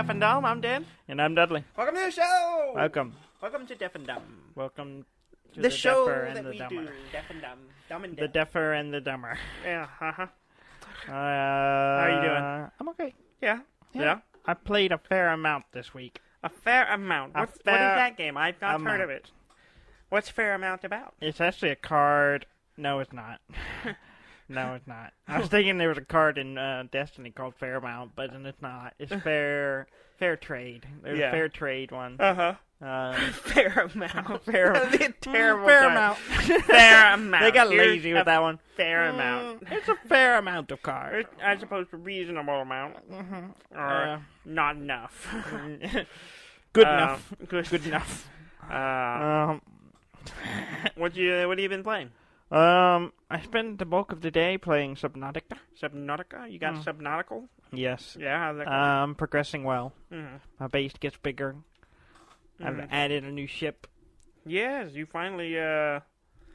Deaf and Dumb. I'm Dan. And I'm Dudley. Welcome to the show! Welcome. Welcome to Deaf and Dumb. Welcome to The show Deafer and that the we Dumber. do. Deaf and Dumb. Dumb and The Deaf. Deafer and the Dumber. Yeah, uh-huh. How are you doing? I'm okay. Yeah. I played a fair amount this week. A fair amount. What is that game? I've not heard of it. What's fair amount about? It's actually a card. No, it's not. No, it's not. I was thinking there was a card in Destiny called Fairmount, but it's not. It's fair trade. There's a fair trade one. Uh-huh. Fair amount. That'd be a terrible fair card. amount. Fair amount. They got Here's lazy with that one. Fair amount. It's a fair amount of cards. As opposed to reasonable amount. Or not enough. Good enough. Good enough. What have you been playing? I spent the bulk of the day playing Subnautica. Subnautica? You got Subnautical? Yes. Yeah, how's that going? Progressing well. Mm-hmm. My base gets bigger. I've added a new ship. Yes, you finally So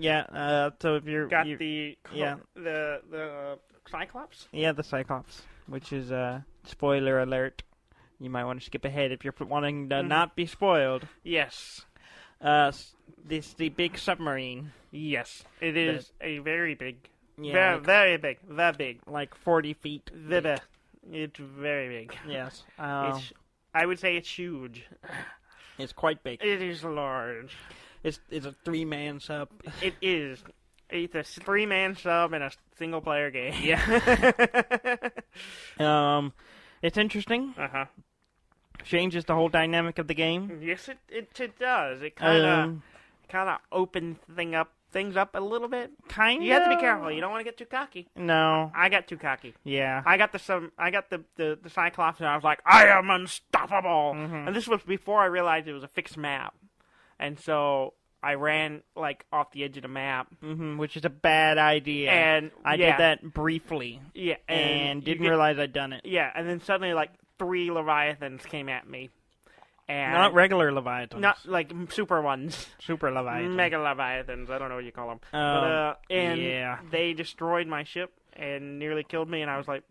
if you're got the the Cyclops? Yeah, the Cyclops, which is spoiler alert. You might want to skip ahead if you're wanting to not be spoiled. Yes. The big submarine. Yes, it is a very big. Yeah, very big. Very big. Like 40 feet. It's very big. Yes. I would say it's huge. It's quite big. It is large. It's a 3-man sub. It is. It's a 3-man sub in a single-player game. Yeah. It's interesting. Uh-huh. Changes the whole dynamic of the game. Yes, it does. It kind of opens things up a little bit. Kind of. You have to be careful. You don't want to get too cocky. No. I got too cocky. Yeah. I got the Cyclops, and I was like, I am unstoppable. Mm-hmm. And this was before I realized it was a fixed map, and so I ran like off the edge of the map, which is a bad idea. And I did that briefly. Yeah, and didn't realize I'd done it. Yeah, and then suddenly like 3 Leviathans came at me. And not regular Leviathans. Not like super ones. Super Leviathans. Mega Leviathans. I don't know what you call them. They destroyed my ship and nearly killed me, and I was like,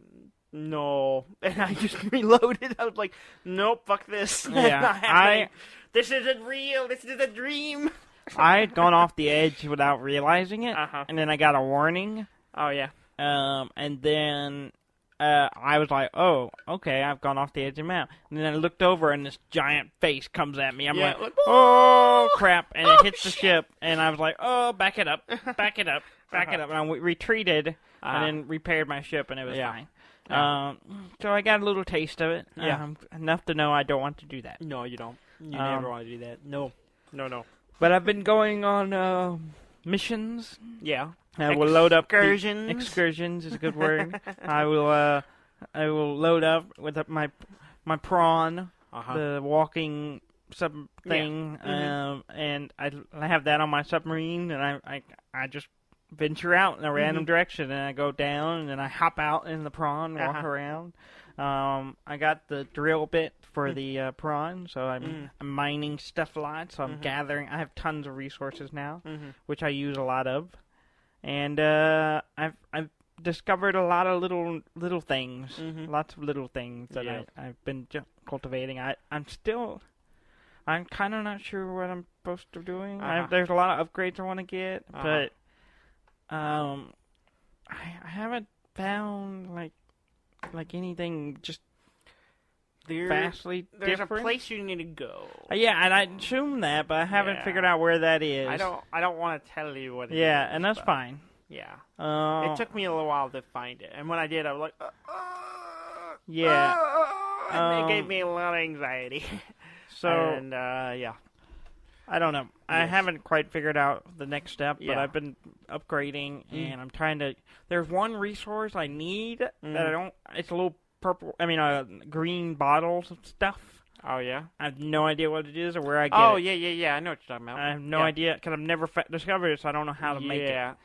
no. And I just reloaded. I was like, nope, fuck this. Yeah, this isn't real. This is a dream. I had gone off the edge without realizing it, and then I got a warning. Oh, yeah. And then I was like, oh, okay, I've gone off the edge of the map. And then I looked over, and this giant face comes at me. I'm like, oh, crap. And it hits the ship, and I was like, oh, back it up, back it up, back it up. And I retreated, and then repaired my ship, and it was fine. So I got a little taste of it. Enough to know I don't want to do that. No, you don't. You never want to do that. No. But I've been going on missions. Yeah. I will load up excursions. Excursions is a good word. I will load up with my prawn, the walking sub thing, and I have that on my submarine, and I just venture out in a random direction, and I go down, and then I hop out in the prawn, walk around. I got the drill bit for the prawn, so I'm mining stuff a lot, so I'm gathering. I have tons of resources now, which I use a lot of. And I've discovered a lot of little things, lots of little things that I've been cultivating. I'm kind of not sure what I'm supposed to be doing. There's a lot of upgrades I want to get, but I haven't found like anything just vastly There's different. A place you need to go. Yeah, and I assume that, but I haven't figured out where that is. I don't want to tell you what it is. Yeah, and that's fine. Yeah. It took me a little while to find it, and when I did, I was like, and it gave me a lot of anxiety. So, and I don't know. Yes. I haven't quite figured out the next step, but I've been upgrading, and I'm trying to. There's one resource I need that I don't. It's a little green bottles of stuff. Oh, yeah? I have no idea what it is or where I get it. Oh, yeah, I know what you're talking about. I have no idea, because I've never discovered it, so I don't know how to make it. And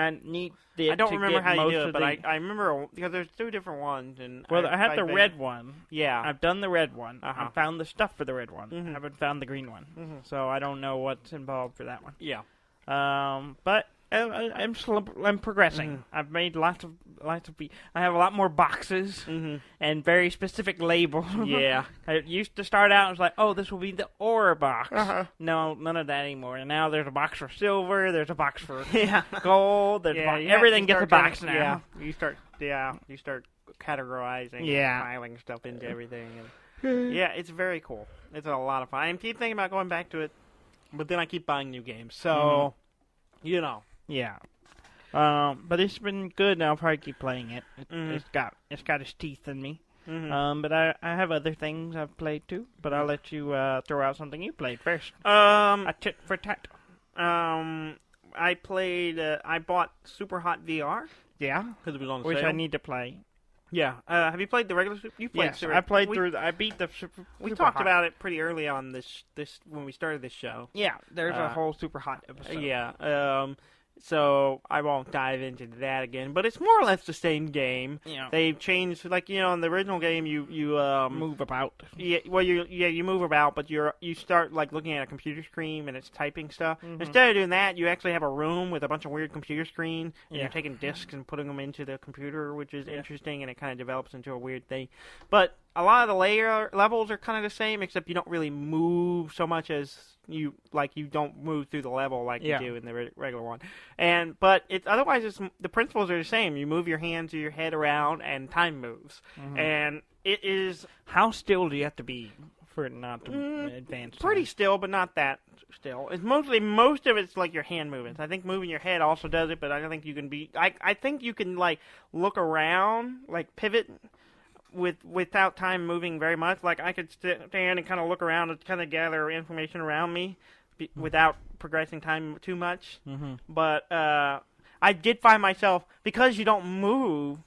I need it. I don't remember how you do it, but I remember, because there's 2 different ones. And I have the red one. Yeah. I've done the red one. I've found the stuff for the red one. I haven't found the green one. So I don't know what's involved for that one. Yeah. But I'm progressing. I've made lots of. I have a lot more boxes and very specific labels. Yeah. I used to start out. I was like, oh, this will be the ore box. No, none of that anymore. And now there's a box for silver. There's a box for gold. There's everything gets a box now. Yeah. You start categorizing. Yeah. And filing stuff into everything. And, yeah, it's very cool. It's a lot of fun. I keep thinking about going back to it, but then I keep buying new games. So, you know. Yeah. But it's been good, and I'll probably keep playing it. It's got its teeth in me. But I have other things I've played too. But I'll let you throw out something you played first. A tit for tat. I played. I bought Superhot VR. Yeah, because it was on sale. Which I need to play. Yeah. Have you played the regular? You played. Yes, I played through. I beat the. We talked about it pretty early on this when we started this show. Yeah, there's a whole Superhot episode. Yeah. So I won't dive into that again, but it's more or less the same game. Yeah. They've changed, like, you know, in the original game, you move about. Yeah, well, you move about, but you start like looking at a computer screen and it's typing stuff. Instead of doing that, you actually have a room with a bunch of weird computer screens, and you're taking discs and putting them into the computer, which is interesting, and it kind of develops into a weird thing. But a lot of the levels are kind of the same, except you don't really move so much as you don't move through the level like you do in the regular one. But otherwise the principles are the same. You move your hands or your head around, and time moves. And it is... How still do you have to be for it not to advance? Pretty still, but not that still. It's most of it's like your hand movements. I think moving your head also does it, but I don't think you can be... I think you can like look around, like pivot without time moving very much. Like I could stand and kind of look around and kind of gather information around me without progressing time too much. But I did find myself, because you don't move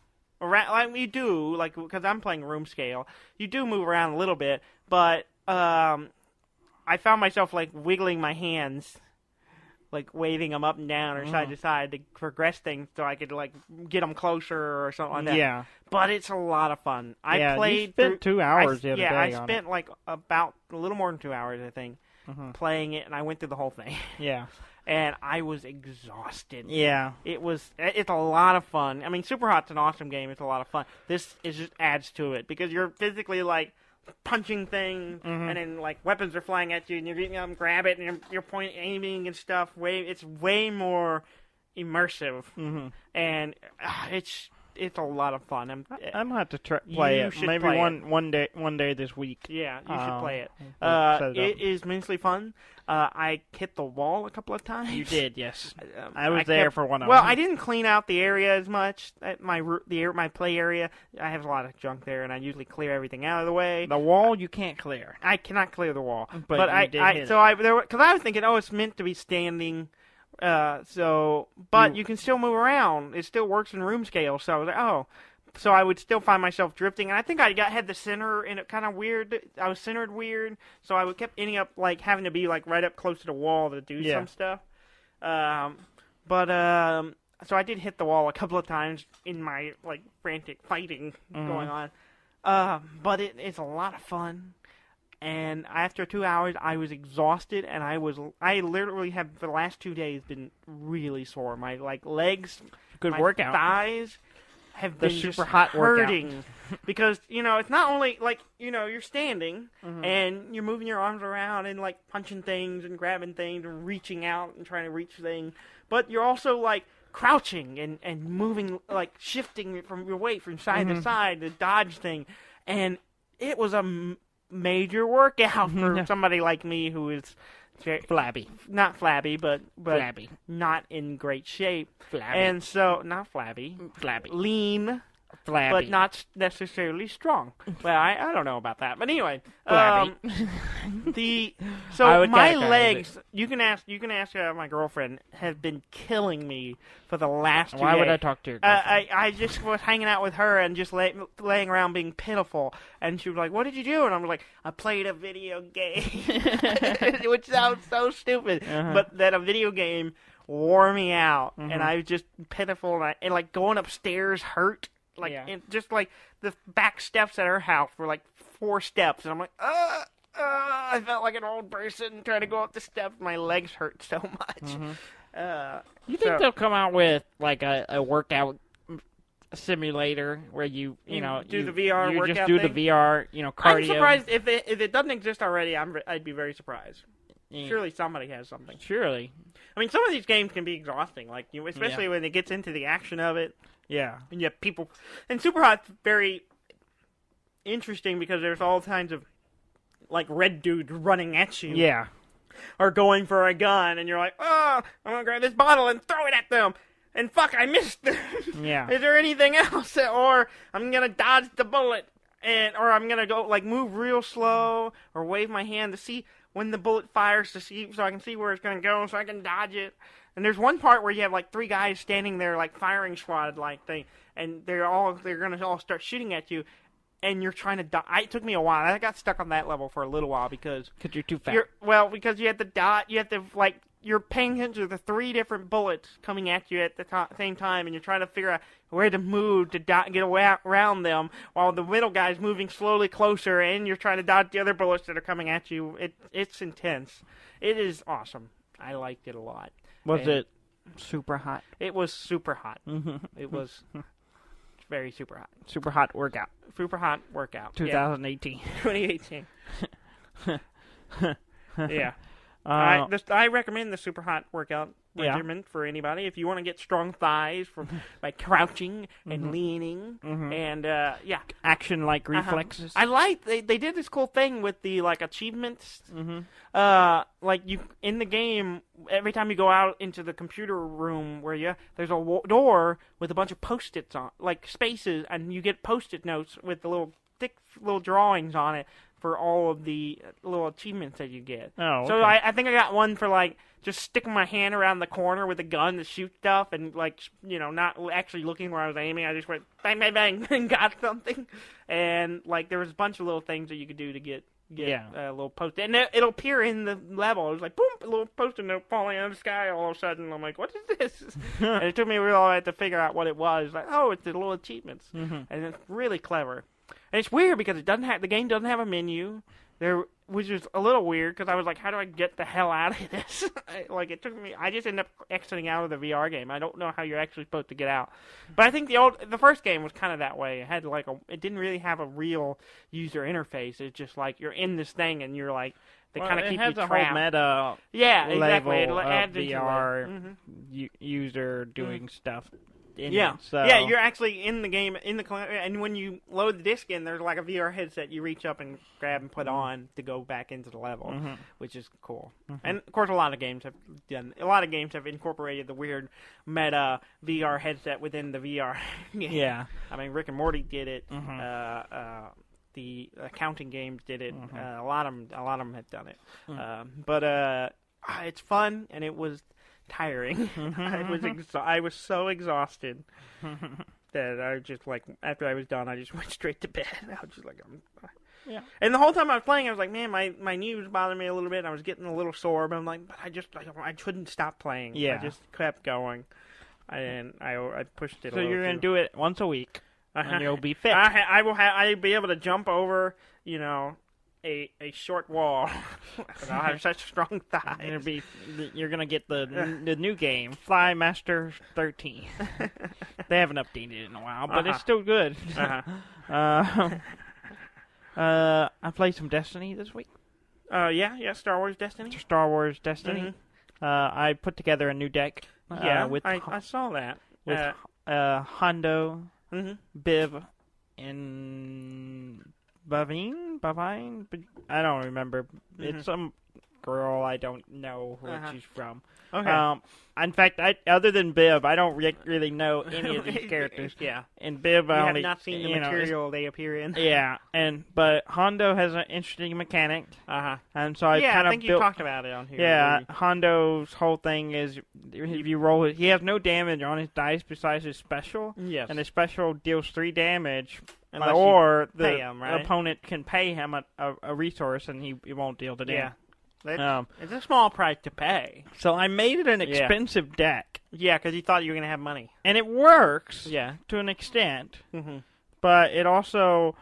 around like you do, like because I'm playing room scale, you do move around a little bit, but I found myself like wiggling my hands, like waving them up and down or side to side to progress things, so I could like get them closer or something like that. Yeah. But it's a lot of fun. I played. You spent 2 hours the other day. I spent like about a little more than 2 hours, I think, playing it, and I went through the whole thing. Yeah. And I was exhausted. Yeah. It's a lot of fun. I mean, Superhot's an awesome game. It's a lot of fun. This just adds to it because you're physically like punching things, and then like weapons are flying at you, and you're getting them, grab it, and you're aiming and stuff. It's way more immersive, and it's a lot of fun. I'm gonna have to play it. Maybe one day this week. Yeah, you should play it. It is immensely fun. I hit the wall a couple of times. You did, yes. I was there for one of them. Well, I didn't clean out the area as much. At my play area, I have a lot of junk there, and I usually clear everything out of the way. The wall you can't clear. I cannot clear the wall, but I was thinking, oh, it's meant to be standing. But you can still move around. It still works in room scale. So I was like, oh. So I would still find myself drifting, and I think I had the center in it kind of weird. I was centered weird, so I kept ending up like having to be like right up close to the wall to do some stuff. So I did hit the wall a couple of times in my like frantic fighting going on. But it's a lot of fun. And after 2 hours, I was exhausted, and I literally have for the last 2 days been really sore. My like legs, my workout, thighs have been just hurting because it's not only like you're standing and you're moving your arms around and like punching things and grabbing things and reaching out and trying to reach things, but you're also like crouching and moving, like shifting from your weight from side to side to dodge thing, and it was a major workout for somebody like me who is flabby. Not flabby, but flabby. Not in great shape. Flabby. And so, not flabby. Flabby. Lean. Flabby. But not necessarily strong. Well, I don't know about that. But anyway. Flabby. My legs, you can ask my girlfriend, have been killing me for the last 2 days. Why would I talk to your girlfriend? I just was hanging out with her and just laying around being pitiful. And she was like, what did you do? And I was like, I played a video game. Which sounds so stupid. But that a video game wore me out. And I was just pitiful. And like going upstairs hurt. Like, just like the back steps at her house were like 4 steps. And I'm like, I felt like an old person trying to go up the steps. My legs hurt so much. You think they'll come out with like a workout simulator where you do the VR you workout just do thing? the VR cardio? I'm surprised if it doesn't exist already. I'd be very surprised. Yeah. Surely somebody has something. Surely. I mean, some of these games can be exhausting, like especially when it gets into the action of it. Yeah. And you have people, and Superhot's very interesting because there's all kinds of like red dudes running at you. Yeah. Or going for a gun, and you're like, oh, I'm gonna grab this bottle and throw it at them. And fuck, I missed them. Yeah. Is there anything else? Or I'm gonna dodge the bullet, or I'm gonna go like move real slow, or wave my hand to see when the bullet fires so I can see where it's gonna go, so I can dodge it. And there's one part where you have like 3 guys standing there like firing squad like thing, and they're gonna all start shooting at you, and you're trying to dodge. It took me a while. I got stuck on that level for a little while because you're too fast. Because you have to dodge. You have to like. You're paying attention to the 3 different bullets coming at you at the same time, and you're trying to figure out where to move to get around them, while the middle guy's moving slowly closer, and you're trying to dodge the other bullets that are coming at you. It's intense. It is awesome. I liked it a lot. Was it super hot? It was super hot. Mm-hmm. It was very super hot. Super hot workout. Super hot workout. 2018. Yeah. 2018. Yeah. I recommend the super hot workout regimen for anybody if you want to get strong thighs by crouching and leaning and action like reflexes. I like they did this cool thing with the like achievements. Like you in the game, every time you go out into the computer room there's a door with a bunch of Post-its on, like spaces, and you get Post-it notes with the little thick little drawings on it for all of the little achievements that you get. Oh, okay. So I think I got one for like just sticking my hand around the corner with a gun to shoot stuff, and like not actually looking where I was aiming. I just went bang bang bang and got something. And like there was a bunch of little things that you could do to get a little Post-it, and it'll appear in the level. It was like boom, a little Post-it note falling out of the sky all of a sudden. I'm like, what is this? And it took me a real while to figure out what it was. Like, oh, it's the little achievements, and it's really clever. And it's weird because the game doesn't have a menu, which is a little weird because I was like, how do I get the hell out of this? It took me. I just ended up exiting out of the VR game. I don't know how you're actually supposed to get out. But I think the first game was kind of that way. It had it didn't really have a real user interface. It's just like you're in this thing and you're like they kind of keep you trapped. It has a whole meta exactly. level It adds of VR user doing stuff. Yeah, you're actually in the game, and when you load the disc in, there's like a VR headset you reach up and grab and put on to go back into the level, which is cool. And of course, a lot of games have incorporated the weird meta VR headset within the VR game. Yeah, I mean, Rick and Morty did it. The accounting games did it. A lot of them have done it. But it's fun, and it was tiring. I was so exhausted that I just like after I was done, I just went straight to bed. I was just like, And the whole time I was playing, I was like, man, my knee was bothering me a little bit. And I was getting a little sore, but I'm like, but I couldn't stop playing. Yeah, I just kept going, and I pushed it. So you're gonna do it once a week, and you'll be fit. I'll be able to jump over, a short wall. I'll have such strong thighs. You're gonna get the new game, Fly Master 13. They haven't updated it in a while, but it's still good. I played some Destiny this week. Star Wars Destiny. I put together a new deck. I saw that with Hondo, Biv, and Bavine? I don't remember. It's some girl. I don't know where she's from. Okay. In fact, other than Biv, I don't really know any of these characters. Yeah. And Biv, I have not seen the material they appear in. Yeah. But Hondo has an interesting mechanic. And so I think you talked about it on here. Yeah. Hondo's whole thing is if you roll it, he has no damage on his dice besides his special. Yes. And his special deals 3 damage. Unless the opponent can pay him a resource and he won't deal the damage. It's a small price to pay. So I made it an expensive deck. Yeah, because you thought you were going to have money. And it works to an extent. But it also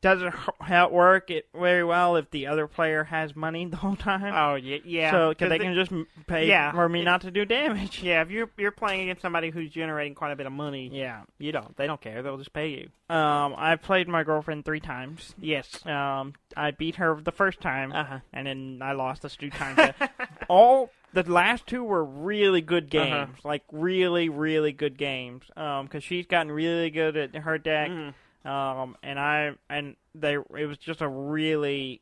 doesn't work it very well if the other player has money the whole time. Oh, yeah. So, because they can just pay for me not to do damage. Yeah, if you're playing against somebody who's generating quite a bit of money, they don't care. They'll just pay you. I played my girlfriend 3 times. Yes. I beat her the first time, and then I lost the 2 times. The last 2 were really good games, like really, really good games. Because she's gotten really good at her deck. It was just it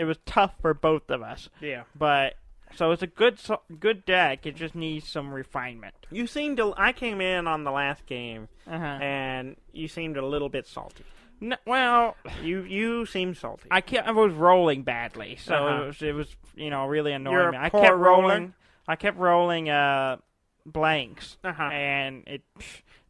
was tough for both of us. Yeah. But, so it's a good deck, it just needs some refinement. I came in on the last game, and you seemed a little bit salty. No, well, you seemed salty. I was rolling badly, so it was really annoying me. I kept rolling blanks, and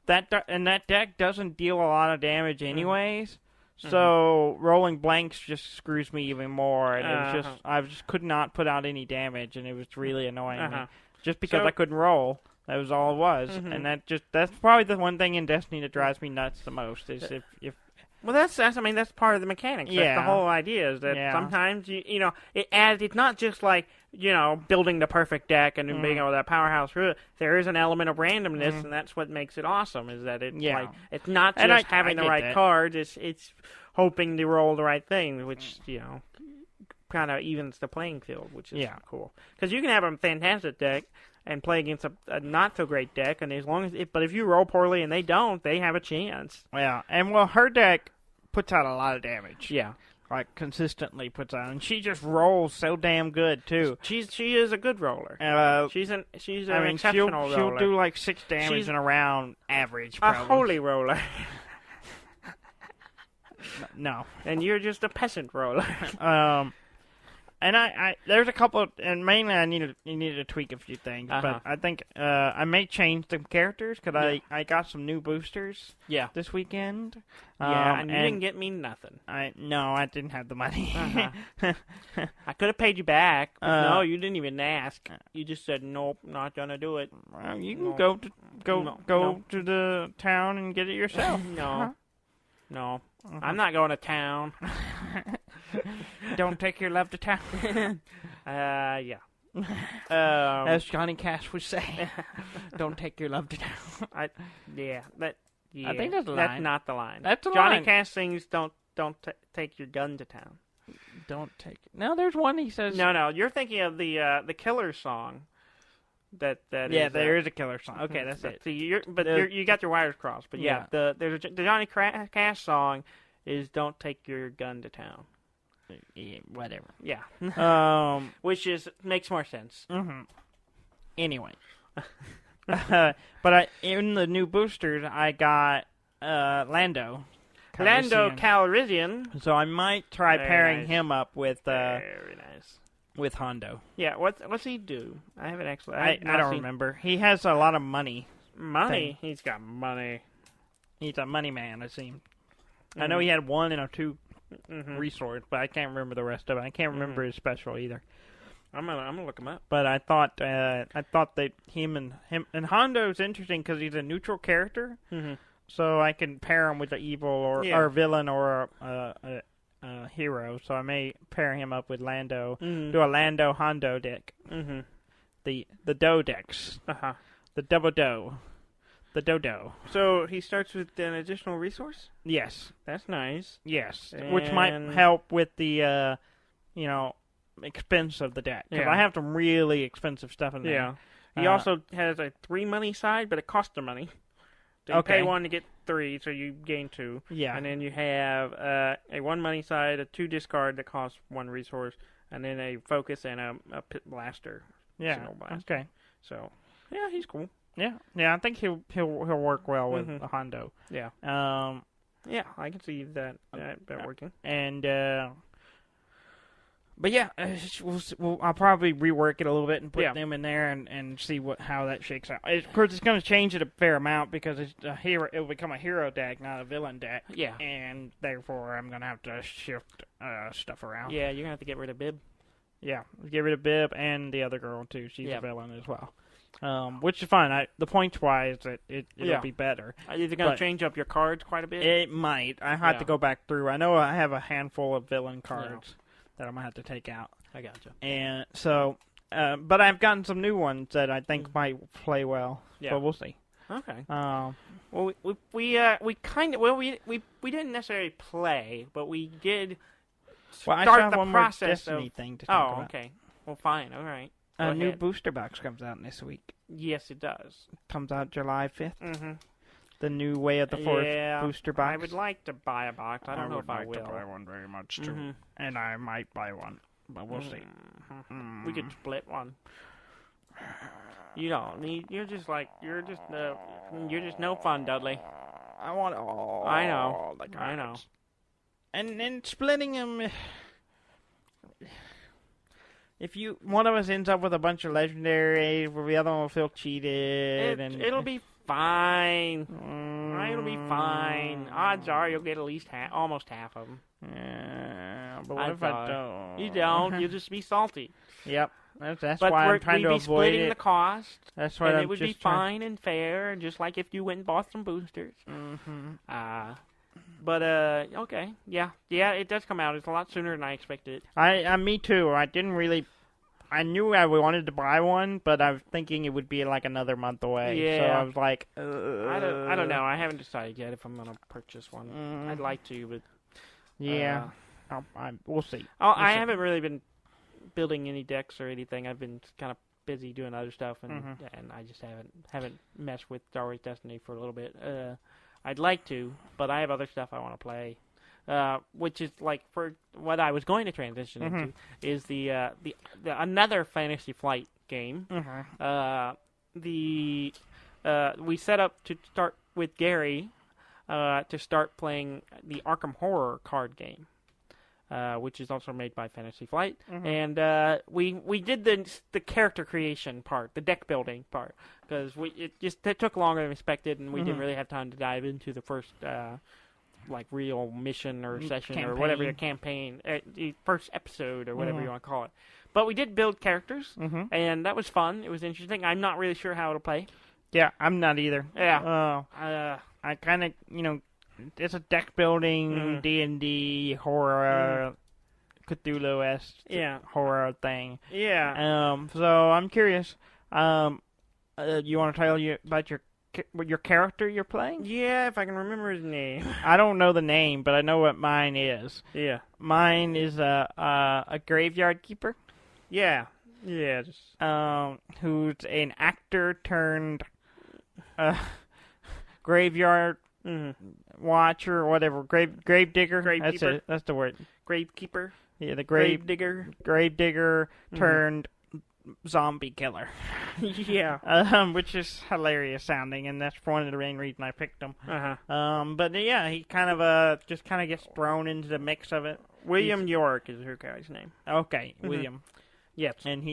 that deck doesn't deal a lot of damage anyways. So rolling blanks just screws me even more, and it was I just could not put out any damage, and it was really annoying me. Just because I couldn't roll. That was all it was, and that's probably the one thing in Destiny that drives me nuts the most is if well, that's part of the mechanics. Yeah. That's the whole idea is that sometimes it's not just like building the perfect deck and being able to powerhouse through it. There is an element of randomness, and that's what makes it awesome. Is that it's not just having the right cards. It's hoping to roll the right thing, which kind of evens the playing field, which is cool. Because you can have a fantastic deck and play against a not so great deck, and but if you roll poorly and they don't, they have a chance. Yeah, and her deck puts out a lot of damage. Yeah, like consistently puts out, and she just rolls so damn good too. She is a good roller. She's an exceptional roller. She'll do like 6 damage in a round average. Probably. A holy roller. No, and you're just a peasant roller. And there's a couple, and mainly you needed to tweak a few things, but I think I may change the characters because I got some new boosters. This weekend. And you didn't get me nothing. I didn't have the money. I could have paid you back, but no, you didn't even ask. You just said nope, not gonna do it. Well, you can go to the town and get it yourself. No. I'm not going to town. Don't take your love to town. Yeah. As Johnny Cash would say, don't take your love to town. I think that's the line. That's not the line. That's the Johnny line. Cash sings, don't take your gun to town. Don't take it. No, there's one he says. No, you're thinking of the Killer song. There is a Killer song. Okay, that's it. See, you got your wires crossed. But the Johnny Cash song is "Don't Take Your Gun to Town." Yeah, whatever. Yeah. Which makes more sense. Anyway, but in the new boosters, I got Lando Calrissian. So I might try pairing him up with very nice. With Hondo. Yeah, what's he do? I haven't actually. I don't remember. He has a lot of money. Money? He's got money. He's a money man, it seems. I know he had 1 and a 2 resource, but I can't remember the rest of it. I can't remember his special either. I'm gonna look him up. But I thought that him and Hondo's interesting because he's a neutral character, so I can pair him with an evil or villain or a hero, so I may pair him up with Lando. Do a Lando Hondo deck. The Doe decks. The double Doe. The Dodo. So he starts with an additional resource? Yes. That's nice. Yes. Which might help with the expense of the deck. Because I have some really expensive stuff in there. Yeah. He also has a 3 money side, but it costs the money. So you pay 1 to get 3, so you gain 2. Yeah. And then you have a 1 money side, a 2 discard that costs 1 resource, and then a focus and a pit blaster. Yeah. Single blaster. Okay. So, yeah, he's cool. Yeah. I think he'll work well with the Hondo. Yeah. Yeah, I can see that working. And but yeah, I'll probably rework it a little bit and put them in there and see how that shakes out. Of course, it's going to change it a fair amount because it's a hero. It will become a hero deck, not a villain deck. Yeah. And therefore, I'm going to have to shift stuff around. Yeah, you're going to have to get rid of Bib. Yeah, get rid of Bib and the other girl too. She's a villain as well. which is fine. The points wise, it'll be better. Is it going to change up your cards quite a bit? It might. I have to go back through. I know I have a handful of villain cards that I'm gonna have to take out. I gotcha. And so, but I've gotten some new ones that I think might play well. Yeah. But we'll see. Okay. Well, we didn't necessarily play, but we did start I have the one process more Destiny of. thing to talk about. Okay. Well, fine. All right. A new booster box comes out this week. Yes, it does. Comes out July 5th. Mm-hmm. The new Way of the Force booster box. I would like to buy a box. I don't know if I will. I would like to buy one very much too, and I might buy one, but we'll see. We could split one. You don't need. You're just no fun, Dudley. I want all. I know. The cards. I know. And then splitting them. If one of us ends up with a bunch of legendaries, the other one will feel cheated. It'll be fine. It'll be fine. Odds are you'll get at least almost half of them. Yeah, but what if I don't? You don't. You'll just be salty. Yep. That's why I'm trying to avoid it. We'd be splitting the cost. That's why it would be fine and fair, just like if you went and bought some boosters. Mm-hmm. But okay, yeah, it does come out. It's a lot sooner than I expected. Me too. I didn't really. I knew I wanted to buy one, but I was thinking it would be like another month away. Yeah. So I was like, I don't know. I haven't decided yet if I'm gonna purchase one. I'd like to, but yeah, we'll see. I haven't really been building any decks or anything. I've been kind of busy doing other stuff, and I just haven't messed with Star Wars Destiny for a little bit. I'd like to, but I have other stuff I want to play, which is like for what I was going to transition into is the another Fantasy Flight game. We set up to start with Gary to start playing the Arkham Horror card game. Which is also made by Fantasy Flight, and we did the character creation part, the deck building part, because it took longer than expected, and we didn't really have time to dive into the first real mission or session or whatever your campaign, the first episode or whatever you want to call it. But we did build characters, and that was fun. It was interesting. I'm not really sure how it'll play. Yeah, I'm not either. Yeah, I kind of it's a deck building D&D horror Cthulhu-esque horror thing. Yeah. So I'm curious. You want to tell you about your character you're playing? Yeah, if I can remember his name. I don't know the name, but I know what mine is. Yeah. Mine is a graveyard keeper. Yeah. Yeah. Who's an actor turned graveyard watcher or whatever, grave digger. That's it. That's the word. Gravekeeper. Yeah, the grave digger. Grave digger turned zombie killer. Yeah. Which is hilarious sounding, and that's one of the main reasons I picked him. But yeah, he kind of gets thrown into the mix of it. William York is her guy's name. Okay, William. Yes. And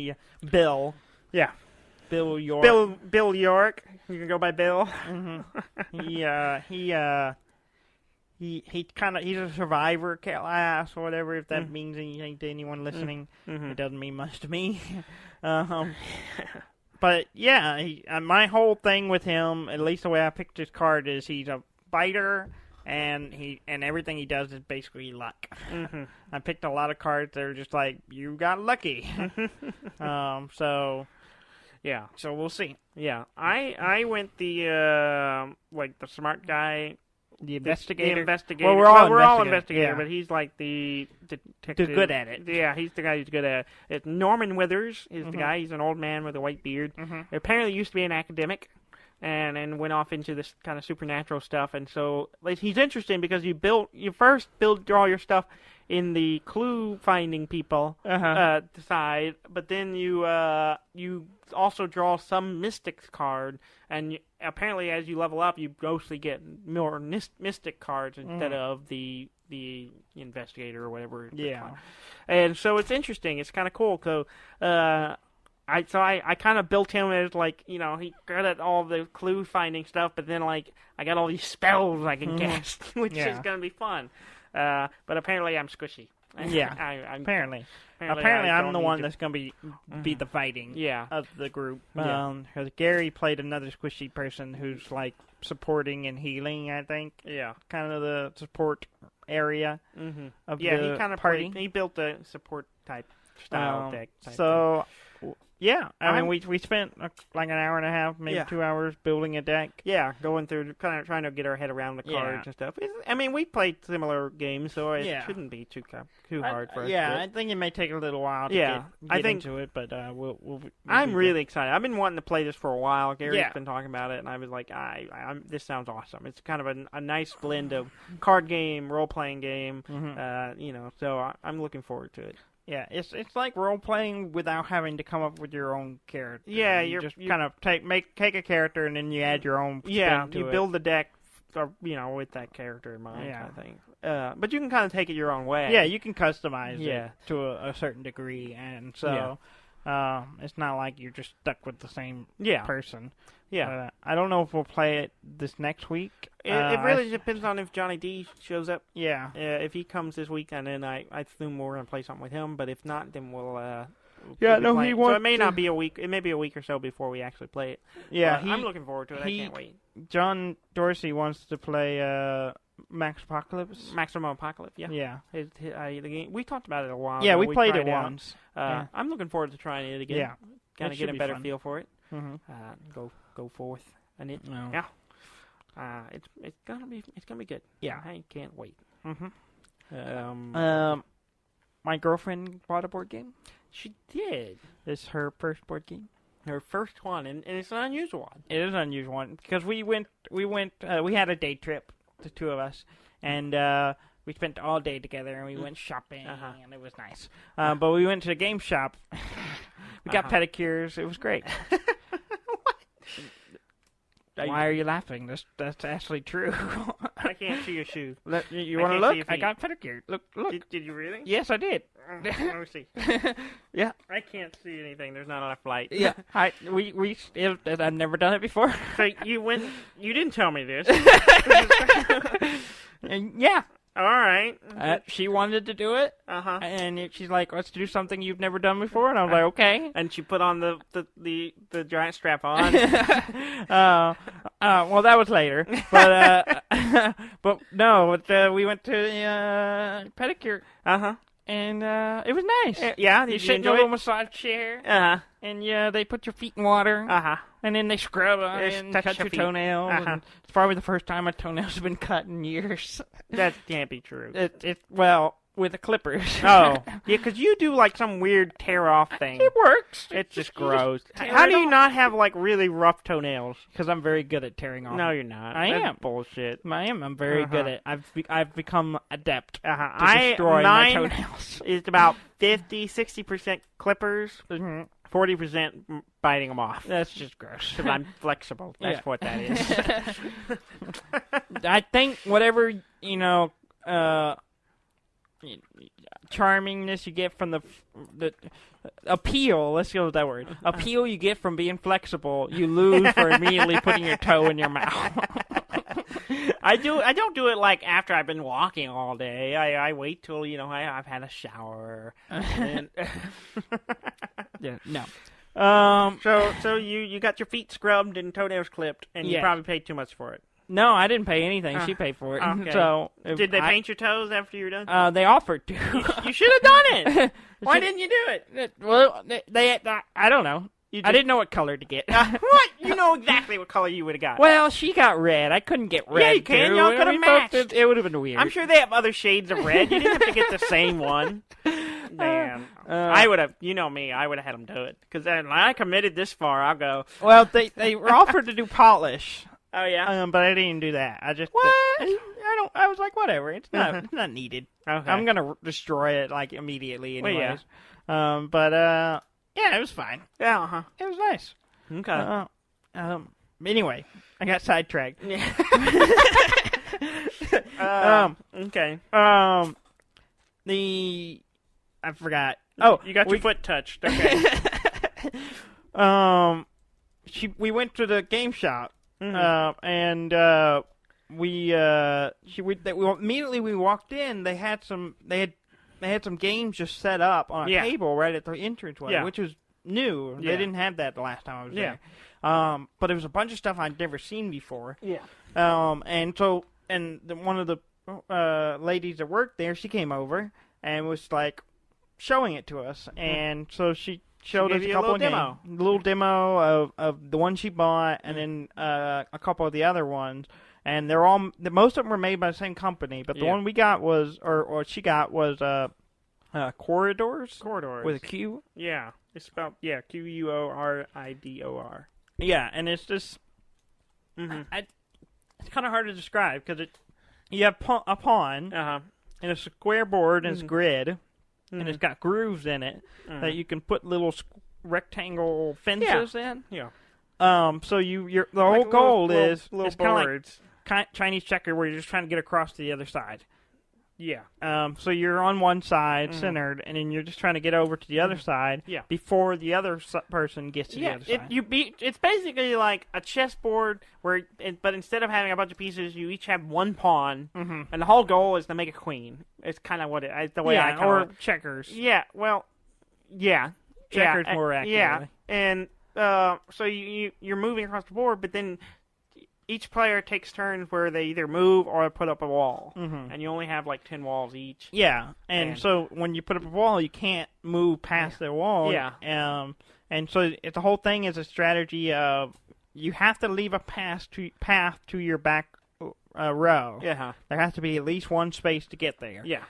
Bill. Yeah. Bill York. Bill York. You can go by Bill. He's a survivor class or whatever, if that means anything to anyone listening. It doesn't mean much to me. But yeah, my whole thing with him, at least the way I picked his card, is he's a fighter, and everything he does is basically luck. I picked a lot of cards that are just like, you got lucky. Yeah, so we'll see. Yeah, I went the smart guy, the investigator. The investigator. Well, we're all investigators, but he's like the detective. They're good at it. Yeah, he's the guy who's good at it. It's Norman Withers is the guy. He's an old man with a white beard. Apparently used to be an academic, and went off into this kind of supernatural stuff. And so he's interesting because you first draw your stuff in the clue finding people side, but then you also draw some mystics card, and apparently as you level up, you mostly get more mystic cards instead of the investigator or whatever. Yeah, and so it's interesting. It's kind of cool. So I kind of built him as he good at all the clue finding stuff, but then I got all these spells I can cast, which is gonna be fun. But apparently I'm squishy. Yeah, apparently I'm the one that's going to be the fighting of the group. Because Gary played another squishy person who's like supporting and healing, I think. Yeah. Kind of the support area of the he kind of party. He built a support type style deck. Yeah, I mean, we spent like an hour and a half, maybe 2 hours building a deck. Yeah, going through, kind of trying to get our head around the cards and stuff. I mean, we played similar games, so it shouldn't be too hard for us. Yeah, I think it may take a little while to get into it, but we'll I'm really excited. I've been wanting to play this for a while. Gary's been talking about it, and I was like, this sounds awesome. It's kind of a nice blend of card game, role-playing game, so I'm looking forward to it. Yeah, it's like role playing without having to come up with your own character. Yeah, you kind of take a character and then you add your own. Spin to you build the deck, with that character in mind. Yeah, I think. But you can kind of take it your own way. Yeah, you can customize it to a certain degree, and so it's not like you're just stuck with the same person. Yeah, I don't know if we'll play it this next week. It really depends on if Johnny D shows up. Yeah. If he comes this week, and then I assume we're going to play something with him. But if not, then we'll he wants. So it may not be a week. It may be a week or so before we actually play it. Yeah, I'm looking forward to it. I can't wait. John Dorsey wants to play Maximum Apocalypse. Yeah. The game, we talked about it a while. Yeah, ago. we played it once. I'm looking forward to trying it again. Yeah, kind of get a better fun. feel for it. Mm-hmm. Go forth, and it's gonna be good. Yeah, I can't wait. Mm-hmm. My girlfriend bought a board game. She did. It's her first board game. Her first one, and it's an unusual one. It is an unusual one because we had a day trip, the two of us, and we spent all day together, and we went shopping, and it was nice. But we went to the game shop. We got pedicures. It was great. Why are you laughing? That's actually true. I can't see your shoe. You want to look? I got pedicure. Look. Did you really? Yes, I did. Let me see. Yeah. I can't see anything. There's not enough light. Yeah. I've never done it before. So you went. You didn't tell me this. Yeah. All right. She wanted to do it. And she's like, "Let's do something you've never done before." And I was like, "Okay." And she put on the giant strap on. Well, that was later. But but no. We went to pedicure. And it was nice. Yeah, you sit in a little massage chair. And they put your feet in water. And then they scrub and cut your toenails. And it's probably the first time my toenails have been cut in years. That can't be true. Well, with the clippers. Oh. Yeah, because you do like some weird tear-off thing. It works. It's just gross. How do you not have like really rough toenails? Because I'm very good at tearing off. No, you're not. I am. Bullshit. I am. I'm very good at it. I've become adept to destroy my toenails. It's about 50-60% clippers. 40% biting them off. That's just gross. Because I'm flexible. That's what that is. I think whatever, charmingness you get from the appeal, let's go with that word. Appeal you get from being flexible, you lose for immediately putting your toe in your mouth. I don't do it like after I've been walking all day. I wait till, I've had a shower. And yeah, no. So you got your feet scrubbed and toenails clipped, and you probably paid too much for it. No, I didn't pay anything. She paid for it. Okay. So did they paint your toes after you were done? They offered to. You should have done it. Why didn't you do it? Well, I don't know. I didn't know what color to get. What? You know exactly what color you would have got. Well, she got red. I couldn't get red. Yeah, you can. Y'all could have matched. It would have been weird. I'm sure they have other shades of red. You didn't have to get the same one. Man, I would have. You know me. I would have had them do it because when I committed this far, I'll go. Well, they were offered to do polish. Oh yeah. But I didn't do that. I just what? I was like, whatever. It's not needed. Okay. I'm gonna destroy it like immediately anyways. Well, yeah. But yeah, it was fine. Yeah. It was nice. Okay. Anyway, I got sidetracked. Yeah. Okay. I forgot. Oh, you got your foot touched. Okay. We went to the game shop, and immediately we walked in. They had had some games just set up on a table right at the entranceway, which was new. They didn't have that the last time I was there. But there was a bunch of stuff I'd never seen before. Yeah. One of the ladies that worked there, she came over and was like showing it to us, and so she showed us a couple of games, a little demo of the one she bought, and then a couple of the other ones. And they're all, most of them were made by the same company, but the one we got was, or she got was Quoridors. Quoridors. With a Q. Yeah. It's spelled, Quoridor. Yeah, and it's just, it's kind of hard to describe, because you have a pawn, and a square board, and it's grid, and it's got grooves in it that you can put little rectangle fences in. Yeah. So the whole goal is little it's kind of boards. like Chinese checker, where you're just trying to get across to the other side. Yeah. So you're on one side, centered, and then you're just trying to get over to the other side before the other person gets to the other side. It's basically like a chessboard, but instead of having a bunch of pieces, you each have one pawn, and the whole goal is to make a queen. It's kind of the way I call it. Checkers. Yeah. Well. Yeah. Checkers more accurately. Yeah. And so you're moving across the board, but then each player takes turns where they either move or put up a wall, and you only have like 10 walls each. Yeah, and so when you put up a wall, you can't move past the wall. Yeah. And so the whole thing is a strategy of you have to leave a path to your back row. Yeah. There has to be at least one space to get there. Yeah.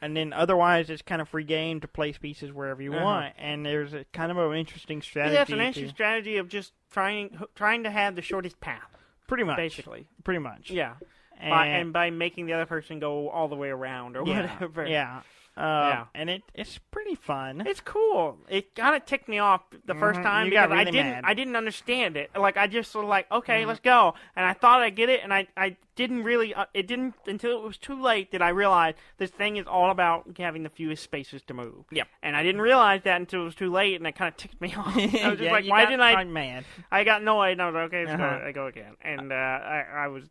And then otherwise, it's kind of free game to place pieces wherever you want. And there's a kind of an interesting strategy. Yeah, it's an interesting strategy of just trying to have the shortest path. Pretty much. Basically. Pretty much. Yeah. And by making the other person go all the way around or whatever. Yeah. And it's pretty fun. It's cool. It kind of ticked me off the first time because I didn't understand it. Like, I just was like, okay, let's go. And I thought I'd get it, and I didn't really, it didn't, until it was too late did I realize this thing is all about having the fewest spaces to move. Yep. And I didn't realize that until it was too late, and it kind of ticked me off. I was just like, why didn't I? Mad. I got annoyed, and I was like, okay, let's go. I go again. And I was,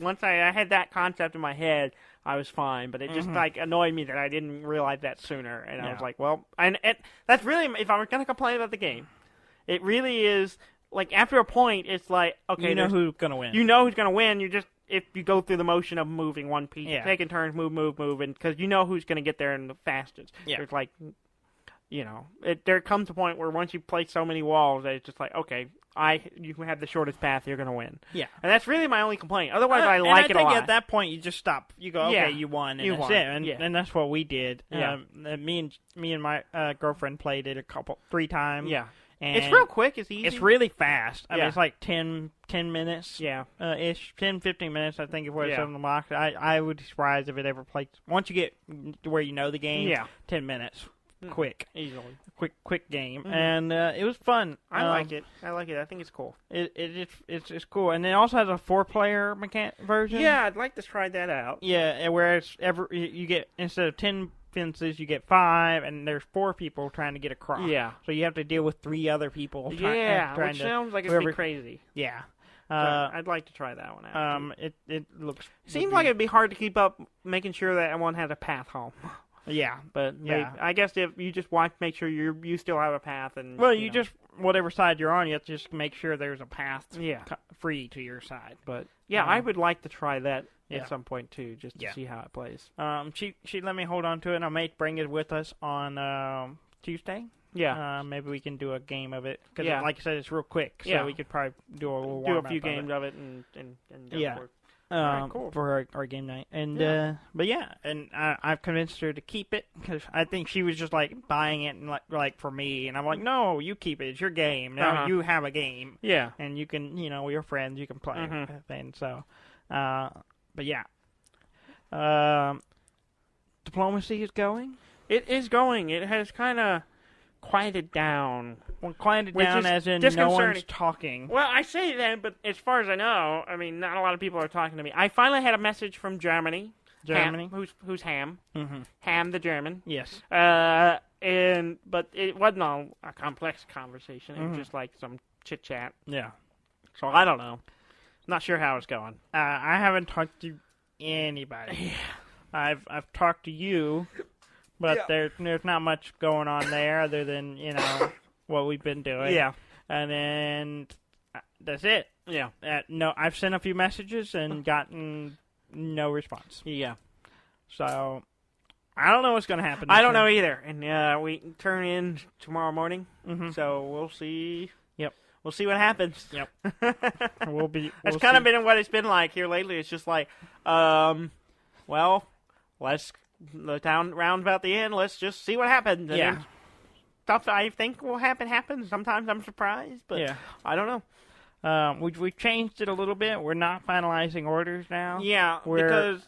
once I had that concept in my head, I was fine, but it just annoyed me that I didn't realize that sooner, and I was like, well, and that's really, if I was gonna complain about the game, it really is like after a point, it's like, okay, you know who's gonna win. You know who's gonna win. You just if you go through the motion of moving one piece, taking turns, move, and because you know who's gonna get there the fastest. Yeah. There's like, there comes a point where once you place so many walls, that it's just like, okay, you have the shortest path, you're going to win. Yeah. And that's really my only complaint. Otherwise, I like it a lot. I think at that point, you just stop. You go, okay, you won, and that's it. And that's what we did. Yeah. Me and my girlfriend played it 3 times. Yeah. And it's real quick. It's easy. It's really fast. I mean, it's like 10 minutes. Yeah. Ish. 10, 15 minutes, I think, is what it's on the box. I would be surprised if it ever played. Once you get to where you know the game, 10 minutes. Quick. Easily. Quick game. And it was fun. I like it. I think it's cool. It's cool. And it also has a 4-player version. Yeah, I'd like to try that out. Yeah, whereas you get, instead of 10 fences, you get 5, and there's 4 people trying to get across. Yeah. So you have to deal with 3 other people. Which sounds like it'd be crazy. Yeah. So I'd like to try that one out. It looks... Seems like it'd be hard to keep up making sure that everyone has a path home. Yeah, but I guess if you just make sure you still have a path, and you just whatever side you're on, you have to just make sure there's a path free to your side. But I would like to try that at some point too, just to see how it plays. She let me hold on to it, and I may bring it with us on Tuesday. Yeah, maybe we can do a game of it because, like I said, it's real quick. So we could probably do a few games of it and go cool. for our game night. And and I've convinced her to keep it because I think she was just like buying it and like for me, and I'm like, no, you keep it. It's your game. Now you have a game. Yeah, and you can, with your friends, you can play. And so, diplomacy is going. It is going. It has kind of quieted down. Well, quieted down as in no one's talking. Well, I say that, but as far as I know, I mean, not a lot of people are talking to me. I finally had a message from Germany. Germany? Who's Ham? Mm-hmm. Ham the German. Yes. But it wasn't a complex conversation. It was just like some chit-chat. Yeah. So I don't know. Not sure how it's going. I haven't talked to anybody. I've talked to you But there's not much going on there other than, what we've been doing. Yeah. And then that's it. Yeah. No, I've sent a few messages and gotten no response. Yeah. So, I don't know what's going to happen. I don't know either. And we turn in tomorrow morning, so we'll see. Yep. We'll see what happens. Yep. That's kind of been what it's been like here lately. It's just like, well, the town round about the end. Let's just see what happens. And stuff I think will happen. Sometimes I'm surprised, but I don't know. We've changed it a little bit. We're not finalizing orders now. Yeah, because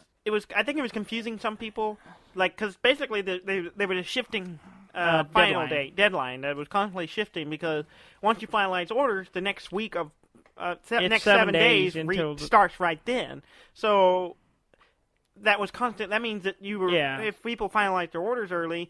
I think it was confusing some people. Like, because basically they were just shifting final deadline that was constantly shifting, because once you finalize orders, the next week of next 7 days starts right then. So that was constant. That means that you were if people finalized their orders early,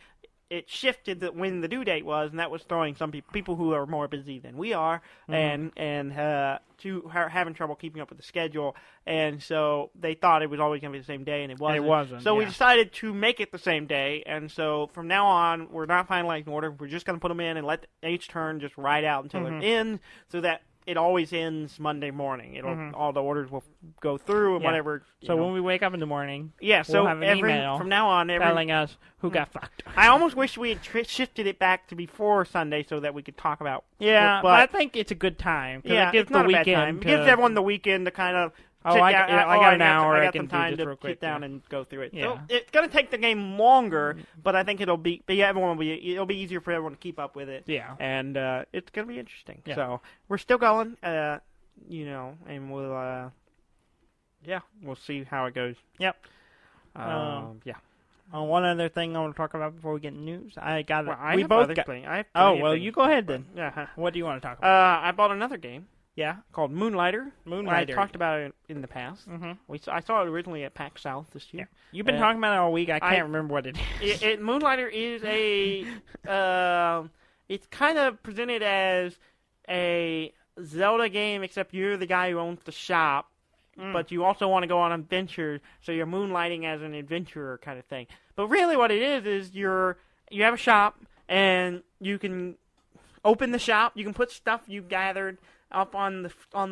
it shifted when the due date was, and that was throwing some people who are more busy than we are, and to having trouble keeping up with the schedule, and so they thought it was always going to be the same day, and it wasn't. And it wasn't. So we decided to make it the same day, and so from now on, we're not finalizing order. We're just going to put them in and let each turn just ride out until they're in, so that it always ends Monday morning. All the orders will go through and whatever. So when we wake up in the morning, so we'll have an email from now on telling us who got fucked. I almost wish we had shifted it back to before Sunday so that we could talk about. Yeah, but I think it's a good time. Yeah, it gives it's not the a bad time. It gives everyone the weekend to kind of. I got an hour. I got can some time to sit down and go through it. Yeah. So it's going to take the game longer, but I think it'll be easier for everyone to keep up with it. Yeah, and it's going to be interesting. Yeah. So we're still going. And we'll we'll see how it goes. Yep. Yeah. One other thing I want to talk about before we get news. You go ahead then. Yeah. What do you want to talk about? I bought another game. Yeah. Called Moonlighter. I talked about it in the past. Mm-hmm. I saw it originally at PAX South this year. Yeah. You've been talking about it all week. I can't remember what it is. Moonlighter is it's kind of presented as a Zelda game, except you're the guy who owns the shop, but you also want to go on adventures, so you're moonlighting as an adventurer kind of thing. But really what it is you have a shop, and you can open the shop, you can put stuff you've gathered up on the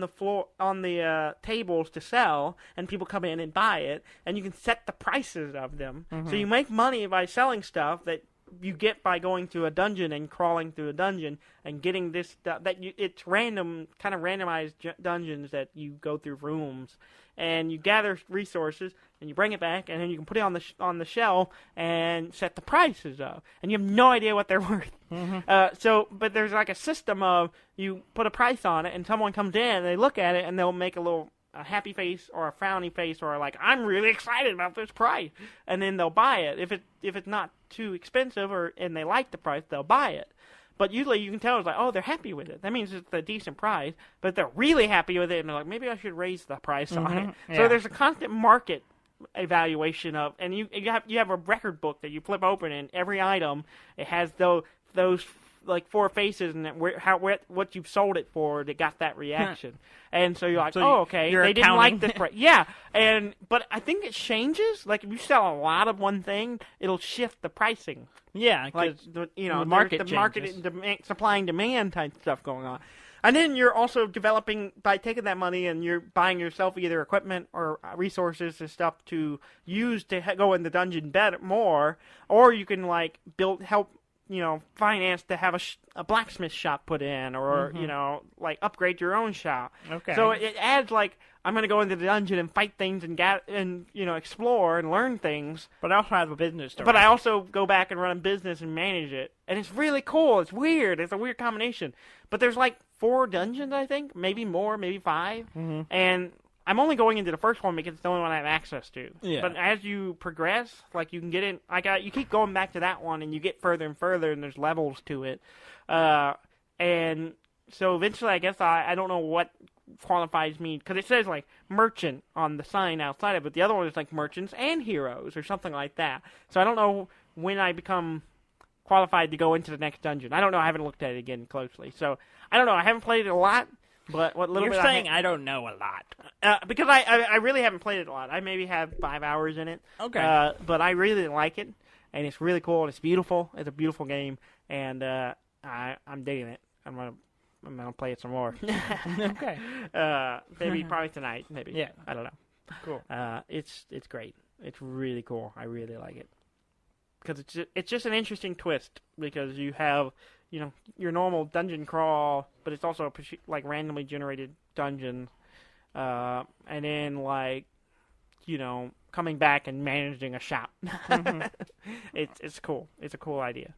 floor, on the tables to sell, and people come in and buy it, and you can set the prices of them. So you make money by selling stuff that you get by going to a dungeon and crawling through a dungeon and getting this stuff it's random, kind of randomized dungeons that you go through rooms, and you gather resources and you bring it back, and then you can put it on the shelf and set the prices up, and you have no idea what they're worth. But there's like a system of you put a price on it, and someone comes in and they look at it and they'll make a happy face or a frowny face, or like, I'm really excited about this price, and then they'll buy it. If it's not too expensive and they like the price, they'll buy it. But usually you can tell it's like, oh, they're happy with it. That means it's a decent price, but they're really happy with it, and they're like, maybe I should raise the price on it. Yeah. So there's a constant market evaluation of, and you have a record book that you flip open, and every item, it has those like 4 faces, and what you've sold it for that got that reaction. And so you're like, okay, they didn't like this price. Yeah, but I think it changes. Like, if you sell a lot of one thing, it'll shift the pricing. Yeah, like the market and supply and demand type stuff going on. And then you're also developing, by taking that money and you're buying yourself either equipment or resources and stuff to use to go in the dungeon more, or you can like help finance to have a blacksmith shop put in, or, like upgrade your own shop. Okay. So it adds like, I'm going to go into the dungeon and fight things and explore and learn things. But I also have a business to But I also go back and run a business and manage it. And it's really cool. It's weird. It's a weird combination. But there's like 4 dungeons, I think. Maybe more, maybe 5. Mm-hmm. And I'm only going into the first one because it's the only one I have access to. Yeah. But as you progress, like you can get in, you keep going back to that one, and you get further and further, and there's levels to it. And so eventually, I guess I don't know what qualifies me, because it says like merchant on the sign outside of it. The other one is like merchants and heroes or something like that. So I don't know when I become qualified to go into the next dungeon. I don't know. I haven't looked at it again closely. So I don't know. I haven't played it a lot. But what little You're bit saying I don't know a lot. Because I really haven't played it a lot. I maybe have 5 hours in it. Okay. But I really like it. and it's really cool. And it's beautiful. It's a beautiful game, and I'm digging it. I'm gonna play it some more. Okay. Maybe probably tonight. Maybe. Yeah. I don't know. Cool. It's great. It's really cool. I really like it because it's just an interesting twist because you have your normal dungeon crawl, but it's also like randomly generated dungeon, and then like coming back and managing a shop. Mm-hmm. It's cool. It's a cool idea.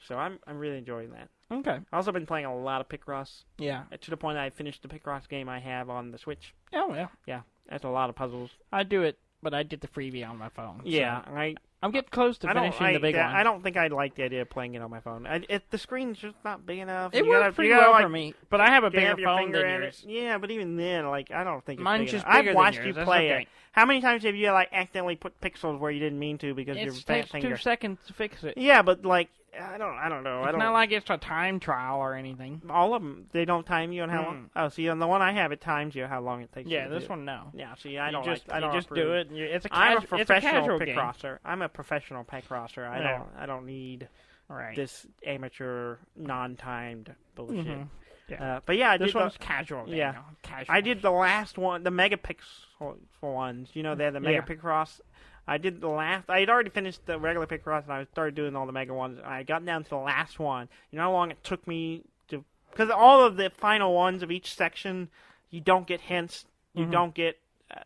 So I'm really enjoying that. Okay. I've also been playing a lot of Picross. Yeah. To the point that I finished the Picross game I have on the Switch. Oh, yeah. Yeah, that's a lot of puzzles. I do it, but I did the freebie on my phone. Yeah, so I'm getting close to finishing the big one. I don't think I'd like the idea of playing it on my phone. The screen's just not big enough. It works pretty well for me, but I have a bigger phone than yours. Yeah, but even then, like, I don't think it's Mine's big just enough. bigger I've than watched yours. you That's play okay. it. How many times have you like accidentally put pixels where you didn't mean to because your It fat takes finger? 2 seconds to fix it. Yeah, but like, I don't know. It's not like it's a time trial or anything. All of them, they don't time you on how long. Oh, see, on the one I have, it times you how long it takes. Yeah, you to this do. one no. Yeah, see, I You don't just, like. I don't you just approve. do it. It's a I'm a casual professional game. Picrosser. I'm a professional Picrosser. I don't need Right. this amateur non-timed bullshit. Mhm. Yeah. But yeah, I This did one's casual. Game, yeah. no, casual. I did the last one, the megapixel ones. They had the mega Picross. I did the last. I had already finished the regular Picross, and I started doing all the mega ones. I got down to the last one. You know how long it took me to? Because all of the final ones of each section, you don't get hints. You don't get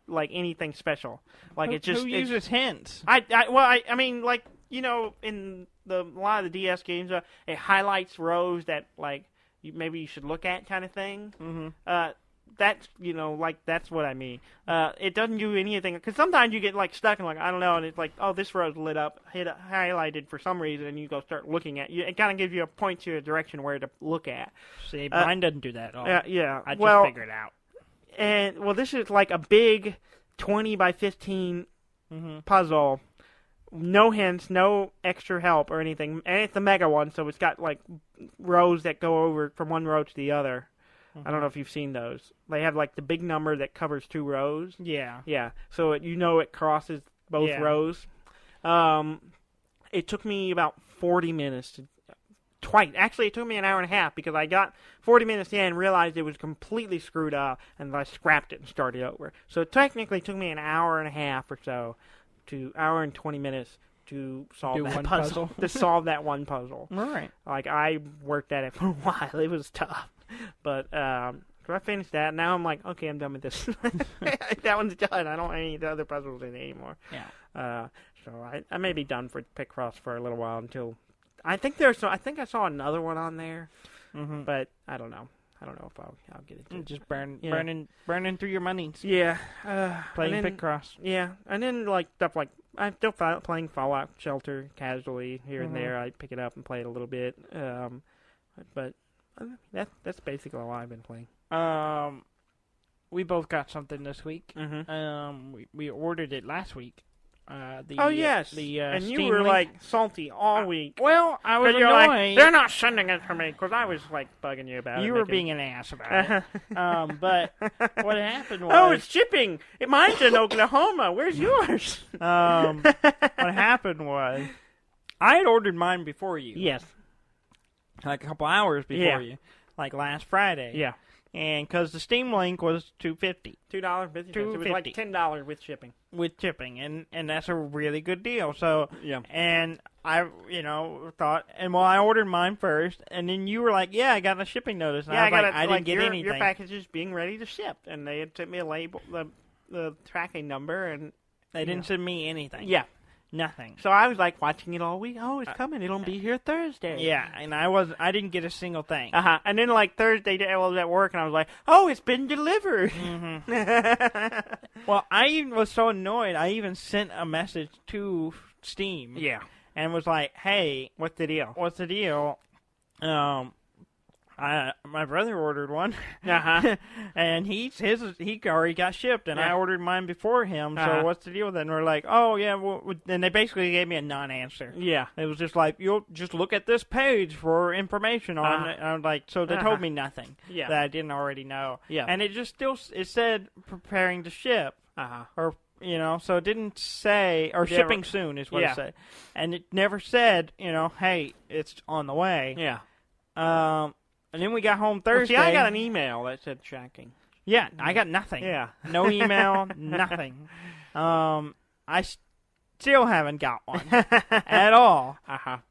like anything special. Like it just who uses hints? I mean, like in a lot of the DS games, it highlights rows that like maybe you should look at, kind of thing. Mm-hmm. That's that's what I mean. It doesn't do anything because sometimes you get like stuck and like I don't know, and it's like, oh, this row's lit up, highlighted for some reason, and you go start looking at you. It kind of gives you a point to a direction where to look at. See, mine doesn't do that at all. Yeah. I just figure it out. And this is like a big 20 by 15 puzzle. No hints, no extra help or anything, and it's the mega one, so it's got like rows that go over from one row to the other. I don't know if you've seen those. They have like the big number that covers 2 rows. Yeah. Yeah. So it crosses both rows. It took me about 40 minutes to twice. Actually, it took me an hour and a half because I got 40 minutes in and realized it was completely screwed up, and I scrapped it and started over. So it technically took me an hour and a half or so, hour and 20 minutes to solve that puzzle. To solve that one puzzle. All right. Like I worked at it for a while. It was tough. But so I finished that. Now I'm like, okay, I'm done with this. That one's done. I don't want any of the other puzzles in it anymore. Yeah. So I may be done for Picross for a little while until I think I saw another one on there, but I don't know. I don't know if I'll get it. Just burning through your monies. Yeah. Playing Picross. Yeah, and then like stuff like I'm still playing Fallout Shelter casually here and there. I pick it up and play it a little bit. But that's basically all I've been playing. We both got something this week. We ordered it last week. Yes. And Steam you were link. like salty all week. Well, I was You're annoyed. like, they're not sending it to me because I was like bugging you about it. You were being an ass about it. But what happened was... Oh, it's shipping. Mine's in Oklahoma. Where's yours? What happened was I had ordered mine before you. Yes. Like a couple hours before you. Like last Friday. Yeah. And because the Steam link was $2.50. $2 with shipping. It was like $10 with shipping. With shipping, and that's a really good deal. So yeah. And I, thought, I ordered mine first, and then you were like, "Yeah, I got a shipping notice." And I didn't get anything. Your package is being ready to ship, and they had sent me a label, the tracking number, and they didn't send me anything. Yeah. Nothing. So I was like watching it all week. Oh, it's coming. It'll be here Thursday. Yeah, and I didn't get a single thing. And then like Thursday, I was at work, and I was like, oh, it's been delivered. Well, I was so annoyed. I even sent a message to Steam. Yeah. And was like, hey, what's the deal? My brother ordered one, and he already got shipped, and I ordered mine before him. So what's the deal with that? And we're like, oh yeah, and they basically gave me a non-answer. Yeah, it was just like, you'll just look at this page for information on it. And I'm like, so they told me nothing that I didn't already know. Yeah, and it just it said preparing to ship. Or So it didn't say, or shipping soon is what it said. And it never said, hey, it's on the way. Yeah. And then we got home Thursday. Well, see, I got an email that said tracking. Yeah, I got nothing. Yeah. No email, nothing. I still haven't got one at all.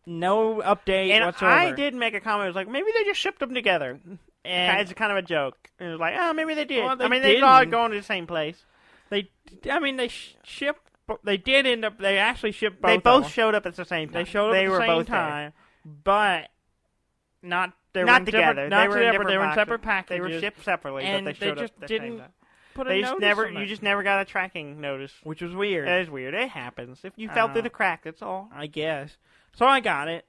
No update whatsoever. I did make a comment. It was like, maybe they just shipped them together. And it's kind of a joke. It was like, maybe they did. Well, they all going to the same place. They shipped. They did end up. They actually shipped both. They both showed up at the same time. They showed up at the same time, but not. They were together. They were in separate packages. They were shipped separately, and but they showed just up at the didn't same time. Put a notice on it. You just never got a tracking notice, which was weird. That is weird. It happens. If you fell through the crack, that's all. I guess. So I got it.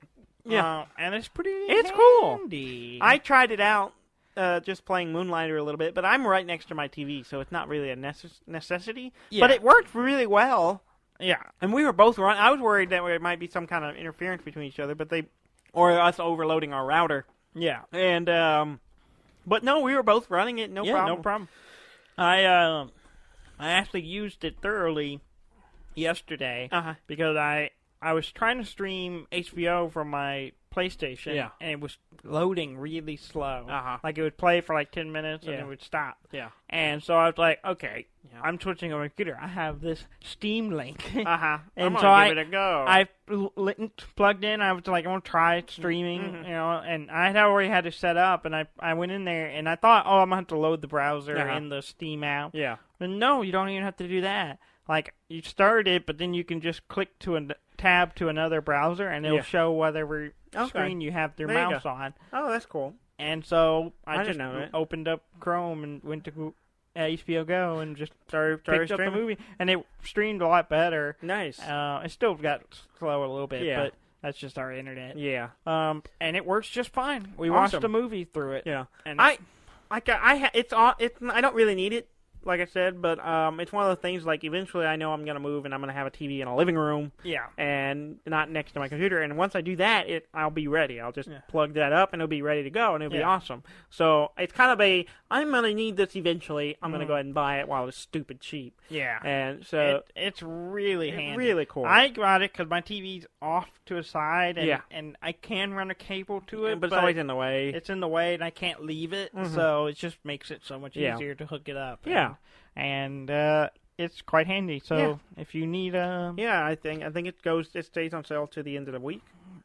Yeah, and it's pretty. It's handy. Cool. I tried it out, just playing Moonlighter a little bit, but I'm right next to my TV, so it's not really a necessity. Yeah. But it worked really well. Yeah, and we were both running. I was worried that there might be some kind of interference between each other, or us overloading our router. Yeah, and but no, we were both running it. No problem. No problem. I actually used it thoroughly yesterday because I was trying to stream HBO from my PlayStation, and it was loading really slow. Like it would play for like 10 minutes and it would stop. Yeah, and so I was like, okay, I'm switching over my computer. I have this Steam Link, and I'm so gonna give it a go. I plugged in. I was like, I'm gonna try streaming, and I had already had it set up, and I went in there and I thought, I'm gonna have to load the browser in the Steam app. Yeah, but no, you don't even have to do that. Like you start it, but then you can just click to a tab to another browser, and it'll show whatever screen you have your mouse on. Oh, that's cool. And so I just didn't know it. opened up Chrome and went to HBO Go and just picked up the movie, and it streamed a lot better. Nice. It still got slow a little bit, but that's just our internet. Yeah. And it works just fine. We watched the movie through it. Yeah. And I don't really need it, like I said, but it's one of those things. Like eventually, I know I'm gonna move and I'm gonna have a TV in a living room. Yeah. And not next to my computer. And once I do that, I'll be ready. I'll just plug that up and it'll be ready to go, and it'll be awesome. So it's kind of I'm gonna need this eventually. I'm gonna go ahead and buy it while it's stupid cheap. Yeah. And so it's really handy. Really cool. I got it because my TV's off to a side, and I can run a cable to it, but it's always in the way. It's in the way, and I can't leave it, so it just makes it so much easier to hook it up. Yeah. And it's quite handy. So if you need I think it stays on sale to the end of the week.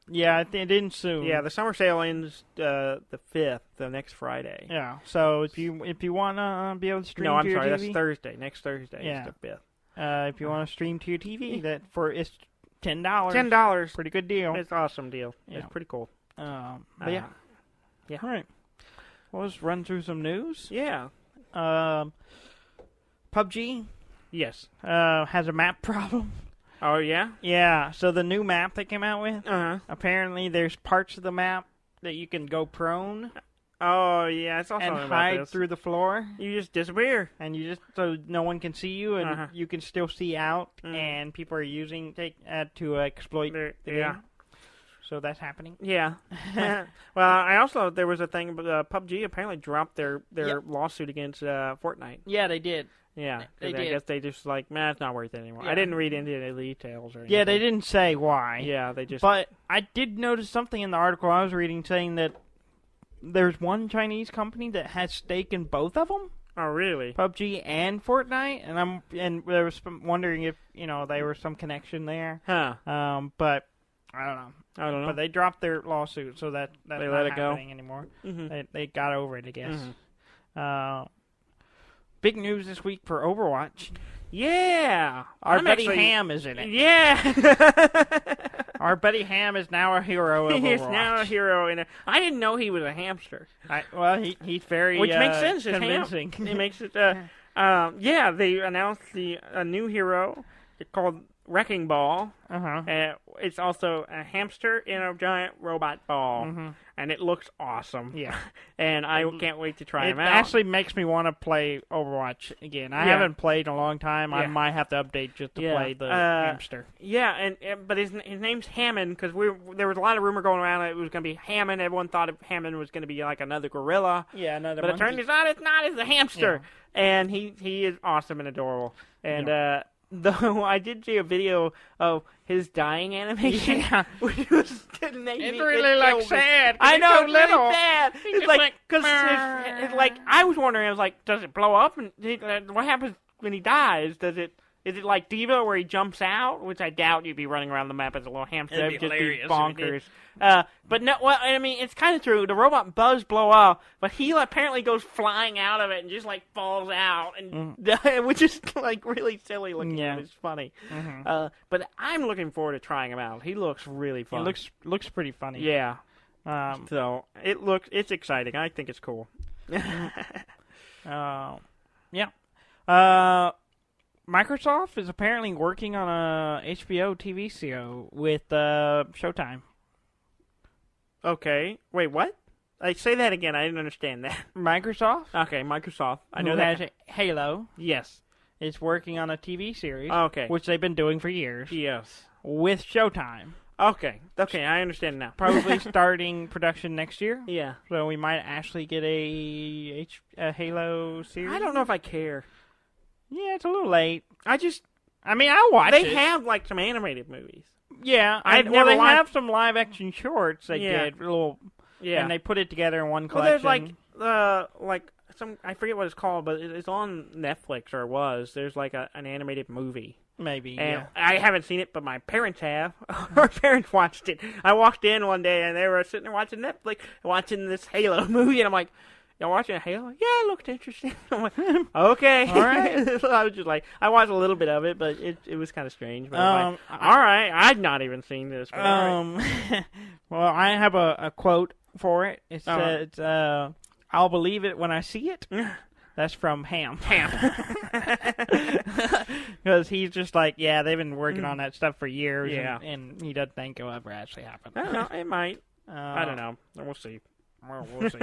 Yeah, it ends soon. Yeah, the summer sale ends the 5th, the next Friday. Yeah. So if you want to be able to stream to your TV, that's Thursday. Next Thursday is the 5th. If you want to stream to your TV, it's $10. $10. Pretty good deal. It's an awesome deal. Yeah. It's pretty cool. But yeah. All right. Well, let's run through some news. Yeah. PUBG. Yes. Has a map problem. Oh, yeah? Yeah. So the new map they came out with, apparently there's parts of the map that you can go prone. Oh, yeah. It's also and hide through the floor. You just disappear. And so no one can see you, and you can still see out, and people are using to exploit the game. So that's happening. Yeah. Well, there was a thing about PUBG apparently dropped their lawsuit against Fortnite. Yeah, they did. Yeah, they did. I guess they just it's not worth it anymore. Yeah. I didn't read into the details or anything. Yeah, they didn't say why. Yeah, they just... But I did notice something in the article I was reading saying that there's one Chinese company that has stake in both of them. Oh, really? PUBG and Fortnite, and there was wondering if there was some connection there. Huh. But I don't know. But they dropped their lawsuit, so that's not happening anymore. Mm-hmm. They got over it, I guess. Mm-hmm. Big news this week for Overwatch. Yeah! Our buddy Ham is in it. Yeah! Our buddy Ham is now a hero of Overwatch. He's now a hero in it. I didn't know he was a hamster. He's very which makes sense. Convincing. It makes it... they announced a new hero called Wrecking Ball. It's also a hamster in a giant robot ball, and it looks awesome. Yeah, and I can't wait to try him out. It actually makes me want to play Overwatch again. I haven't played in a long time. Yeah. I might have to update just to play the hamster. Yeah, but his name's Hammond because there was a lot of rumor going around that it was going to be Hammond. Everyone thought Hammond was going to be like another gorilla. Yeah, but it turns out it's not. It's a hamster, and he is awesome and adorable. And Though I did see a video of his dying animation, which was it's really sad. I know, it's it's little. really sad. It's like because it's like I was wondering. I was like, does it blow up? And what happens when he dies? Is it like Diva where he jumps out? Which I doubt you'd be running around the map as a little hamster. It'd be just hilarious be bonkers. But no, well, I mean, it's kind of true. The robot does blow up, but he apparently goes flying out of it and just like falls out, and which is like really silly looking. Yeah. It's funny. Mm-hmm. But I'm looking forward to trying him out. He looks really fun. It looks pretty funny. Yeah. So It's exciting. I think it's cool. Yeah. Microsoft is apparently working on a HBO TV show with Showtime. Okay. Wait, what? Say that again. I didn't understand that. Microsoft? Okay, Microsoft. I know who that. has Halo. Yes. Is working on a TV series. Okay. Which they've been doing for years. Yes. With Showtime. Okay, I understand now. Probably starting production next year. Yeah. So we might actually get a Halo series. I don't know if I care. Yeah, it's a little late. I'll watch it. They have, like, some animated movies. Yeah. They have some live-action shorts they did. And they put it together in one collection. Well, there's, I forget what it's called, but it's on Netflix, or it was. There's, like, an animated movie. Maybe, and I haven't seen it, but my parents have. Our parents watched it. I walked in one day, and they were sitting there watching Netflix, watching this Halo movie, and I'm like, y'all watching Halo? Yeah, it looked interesting. I'm like, okay. All right. So I was just like, I watched a little bit of it, but it was kind of strange. But I was like, all right, I'd not even seen this. But well, I have a quote for it. It says, I'll believe it when I see it. That's from Ham. Because he's just like, yeah, they've been working on that stuff for years, and he doesn't think it'll ever actually happen. I don't know, it might. I don't know. We'll see. Well, we'll see.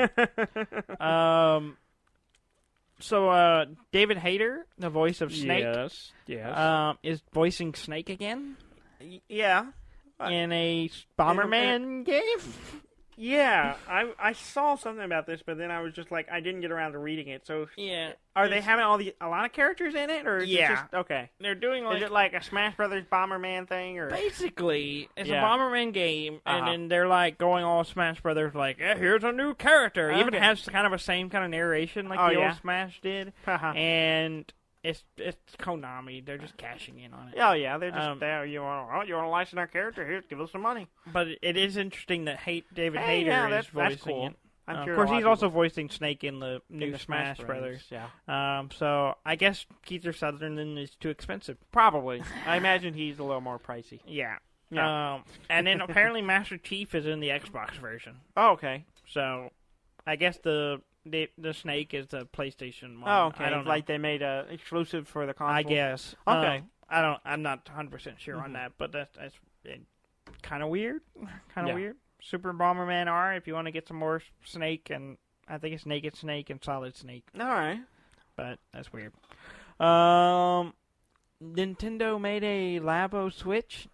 So, David Hayter, the voice of Snake, is voicing Snake again. Yeah. In a Bomberman game? Yeah, I saw something about this, but then I was just like, I didn't get around to reading it. So are they having a lot of characters in it, or is it just okay? They're doing is it like a Smash Brothers Bomberman thing, or basically it's a Bomberman game, and then they're like going all Smash Brothers, like here's a new character. Even has kind of a same kind of narration like the old Smash did, and. It's Konami. They're just cashing in on it. Oh yeah, they're just there. You want to license our character? Here, give us some money. But it is interesting that David Hayter is voicing cool. it. I'm sure of course, he's also voicing Snake in the new Smash Brothers. Yeah. So I guess Keith Sutherland is too expensive. Probably. I imagine he's a little more pricey. Yeah. And then apparently Master Chief is in the Xbox version. Oh, okay. So I guess the Snake is the PlayStation one. Oh, okay. I don't know. Like they made a exclusive for the console. I guess. Okay. I'm not 100% sure on that, but that's kind of weird. Weird. Super Bomberman R. If you want to get some more Snake, and I think it's Naked Snake and Solid Snake. All right. But that's weird. Nintendo made a Labo Switch.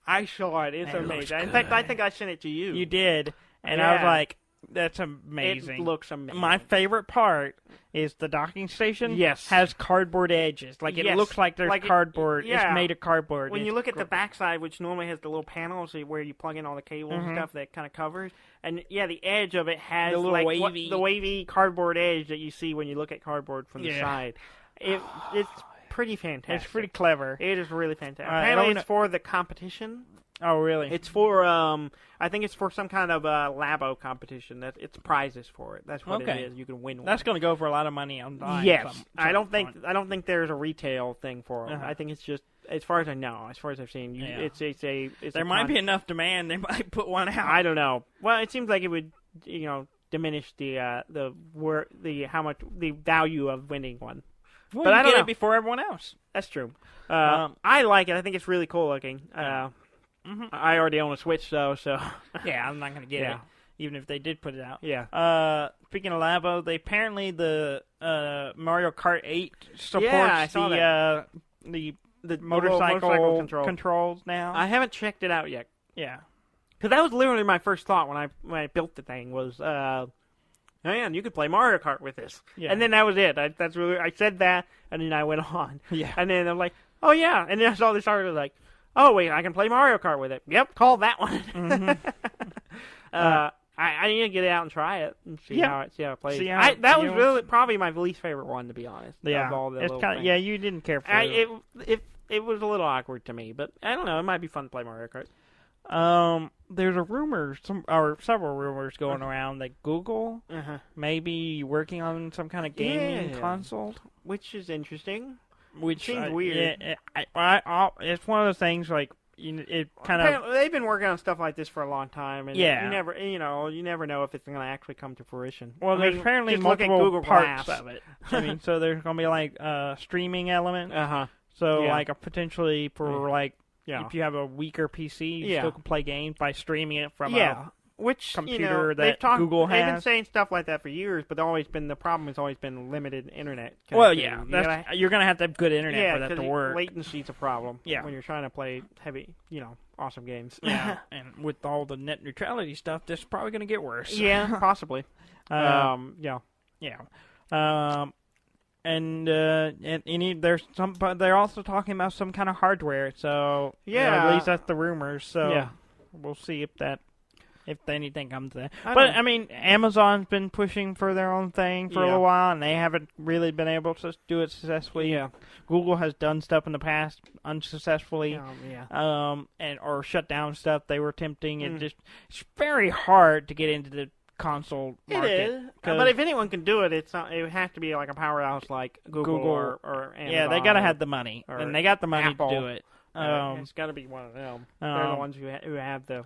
I saw it. It's amazing. In fact, I think I sent it to you. You did, and I was like, that's amazing. It looks amazing. My favorite part is the docking station has cardboard edges. Like, it looks like there's cardboard. It's made of cardboard. When you look at the backside, which normally has the little panels where you plug in all the cables and stuff that kind of covers, and the edge of it has the little the wavy cardboard edge that you see when you look at cardboard from the side. It's pretty fantastic. It's pretty clever. It is really fantastic. Apparently it's for the competition. Oh, really? It's for, I think it's for some kind of Labo competition. It's prizes for it. That's what it is. You can win one. That's going to go for a lot of money online. Yes. I don't think there's a retail thing for them. I think it's just, as far as I know, as far as I've seen, there might be enough demand. They might put one out. I don't know. Well, it seems like it would, diminish the value of winning one. Well, but I don't get it before everyone else. That's true. I like it. I think it's really cool looking. I already own a Switch, though, so... yeah, I'm not going to get it, even if they did put it out. Yeah. Speaking of Labo, apparently the Mario Kart 8 supports the motorcycle controls now. I haven't checked it out yet. Yeah. Because that was literally my first thought when I built the thing, was man, you could play Mario Kart with this. Yeah. And then that was it. I said that, and then I went on. Yeah. And then I'm like, oh, yeah. And then I saw this article like, oh, wait, I can play Mario Kart with it. Yep, call that one. Mm-hmm. I need to get it out and try it and see how it plays. That was really probably my least favorite one, to be honest. Yeah, of all the it's little things. Yeah, you didn't care for it. It was a little awkward to me, but I don't know. It might be fun to play Mario Kart. There's a rumor, several rumors going around that Google may be working on some kind of gaming console, which is interesting. Which seems weird. Yeah, it's one of those things like it kind of. They've been working on stuff like this for a long time, and yeah, you never know if it's going to actually come to fruition. Well, there's apparently multiple parts of it. I mean, so there's going to be like a streaming element. So like potentially for like. Yeah. If you have a weaker PC, you still can play games by streaming it from a computer that Google has. They've been saying stuff like that for years, but the problem has always been limited internet connectivity. Well, yeah, you're going to have good internet for that to work. Latency's a problem when you're trying to play heavy, awesome games. Yeah, and with all the net neutrality stuff, this is probably going to get worse. Yeah, possibly. Yeah. And there's they're also talking about some kind of hardware. So at least that's the rumors. So we'll see if anything comes to that. I mean, Amazon's been pushing for their own thing for a little while, and they haven't really been able to do it successfully. Yeah. Google has done stuff in the past unsuccessfully, or shut down stuff they were attempting. It's very hard to get into the console market. It is, but if anyone can do it, it would have to be like a powerhouse like Google or Amazon. Yeah, they gotta have the money, and they got the money Apple. to do it. It's got to be one of them. They're the ones who have the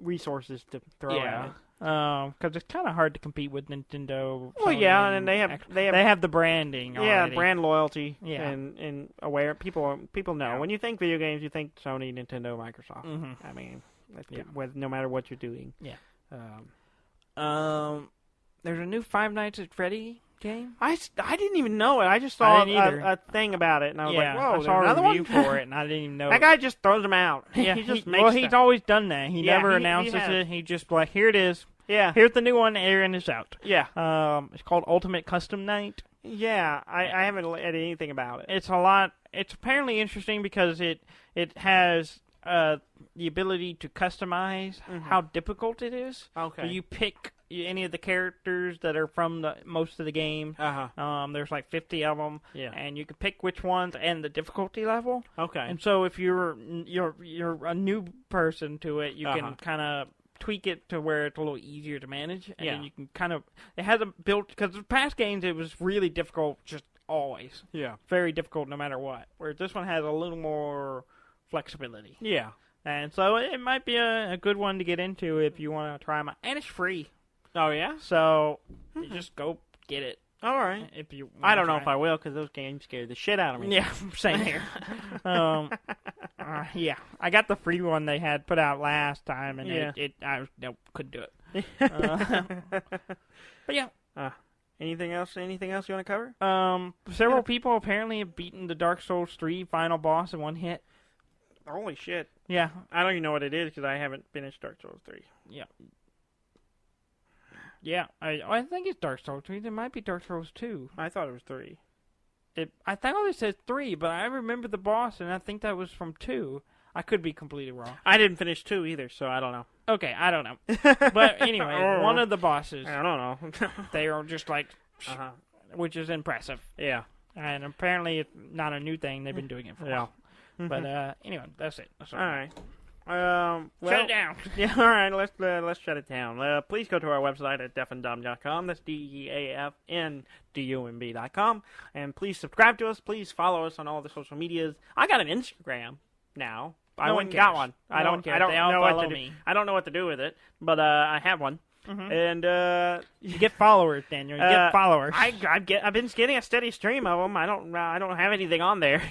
resources to throw at it. Because it's kind of hard to compete with Nintendo. Well, Sony, and they have the branding. Yeah, brand loyalty. Yeah. and aware people know. Yeah. When you think video games, you think Sony, Nintendo, Microsoft. I mean, no matter what you're doing. Yeah. There's a new Five Nights at Freddy game. I didn't even know it. I just saw a thing about it, and I was like, "Whoa, I saw another a review one for it, and I didn't even know." That guy just throws them out. Yeah, he just makes he's always done that. He never announces has. it. He just like, here it is. Yeah, here's the new one, and it's out. Yeah. It's called Ultimate Custom Night. Yeah, I haven't read anything about it. It's a lot. It's apparently interesting because it has the ability to customize how difficult it is. Okay. So you pick any of the characters that are from most of the game. There's like 50 of them. Yeah. And you can pick which ones and the difficulty level. Okay. And so if you're a new person to it, you can kind of tweak it to where it's a little easier to manage. And then you can kind of... It hasn't built... Because the past games, it was really difficult just always. Yeah. Very difficult no matter what. Whereas this one has a little more flexibility. Yeah. And so it might be a good one to get into if you want to try them out. And it's free. Oh, yeah? So you just go get it. All right. If you I don't know if I will, because those games scared the shit out of me. Yeah, same here. Yeah, I got the free one they had put out last time, and I couldn't do it. But yeah. Anything else you want to cover? Several people apparently have beaten the Dark Souls 3 final boss in one hit. Holy shit. Yeah. I don't even know what it is because I haven't finished Dark Souls 3. Yeah. Yeah, I think it's Dark Souls 3. There might be Dark Souls 2. I thought it was 3. I thought it said 3, but I remember the boss, and I think that was from 2. I could be completely wrong. I didn't finish 2 either, so I don't know. Okay, I don't know. But anyway, one of the bosses. I don't know. They are just like... Which is impressive. Yeah. And apparently it's not a new thing. They've been doing it for a while. But anyway, that's it. All right. Shut it down. Yeah, all right. Let's shut it down. Please go to our website at deafandumb.com. That's DEAFNDUMB.com. And please subscribe to us. Please follow us on all the social medias. I got an Instagram now. I went and got one. I don't know what to do. I don't know what to do with it, but I have one. And you get followers, Daniel. You get followers. I've been getting a steady stream of them. I don't have anything on there.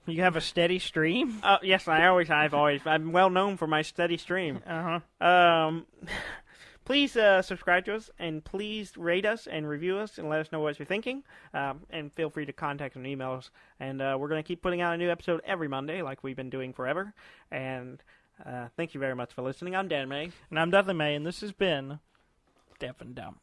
You have a steady stream? Yes, I'm well known for my steady stream. Please subscribe to us, and please rate us and review us, and let us know what you're thinking. And feel free to contact and email us. And we're going to keep putting out a new episode every Monday, like we've been doing forever. And thank you very much for listening. I'm Dan May. And I'm Dudley May, and this has been deaf and dumb.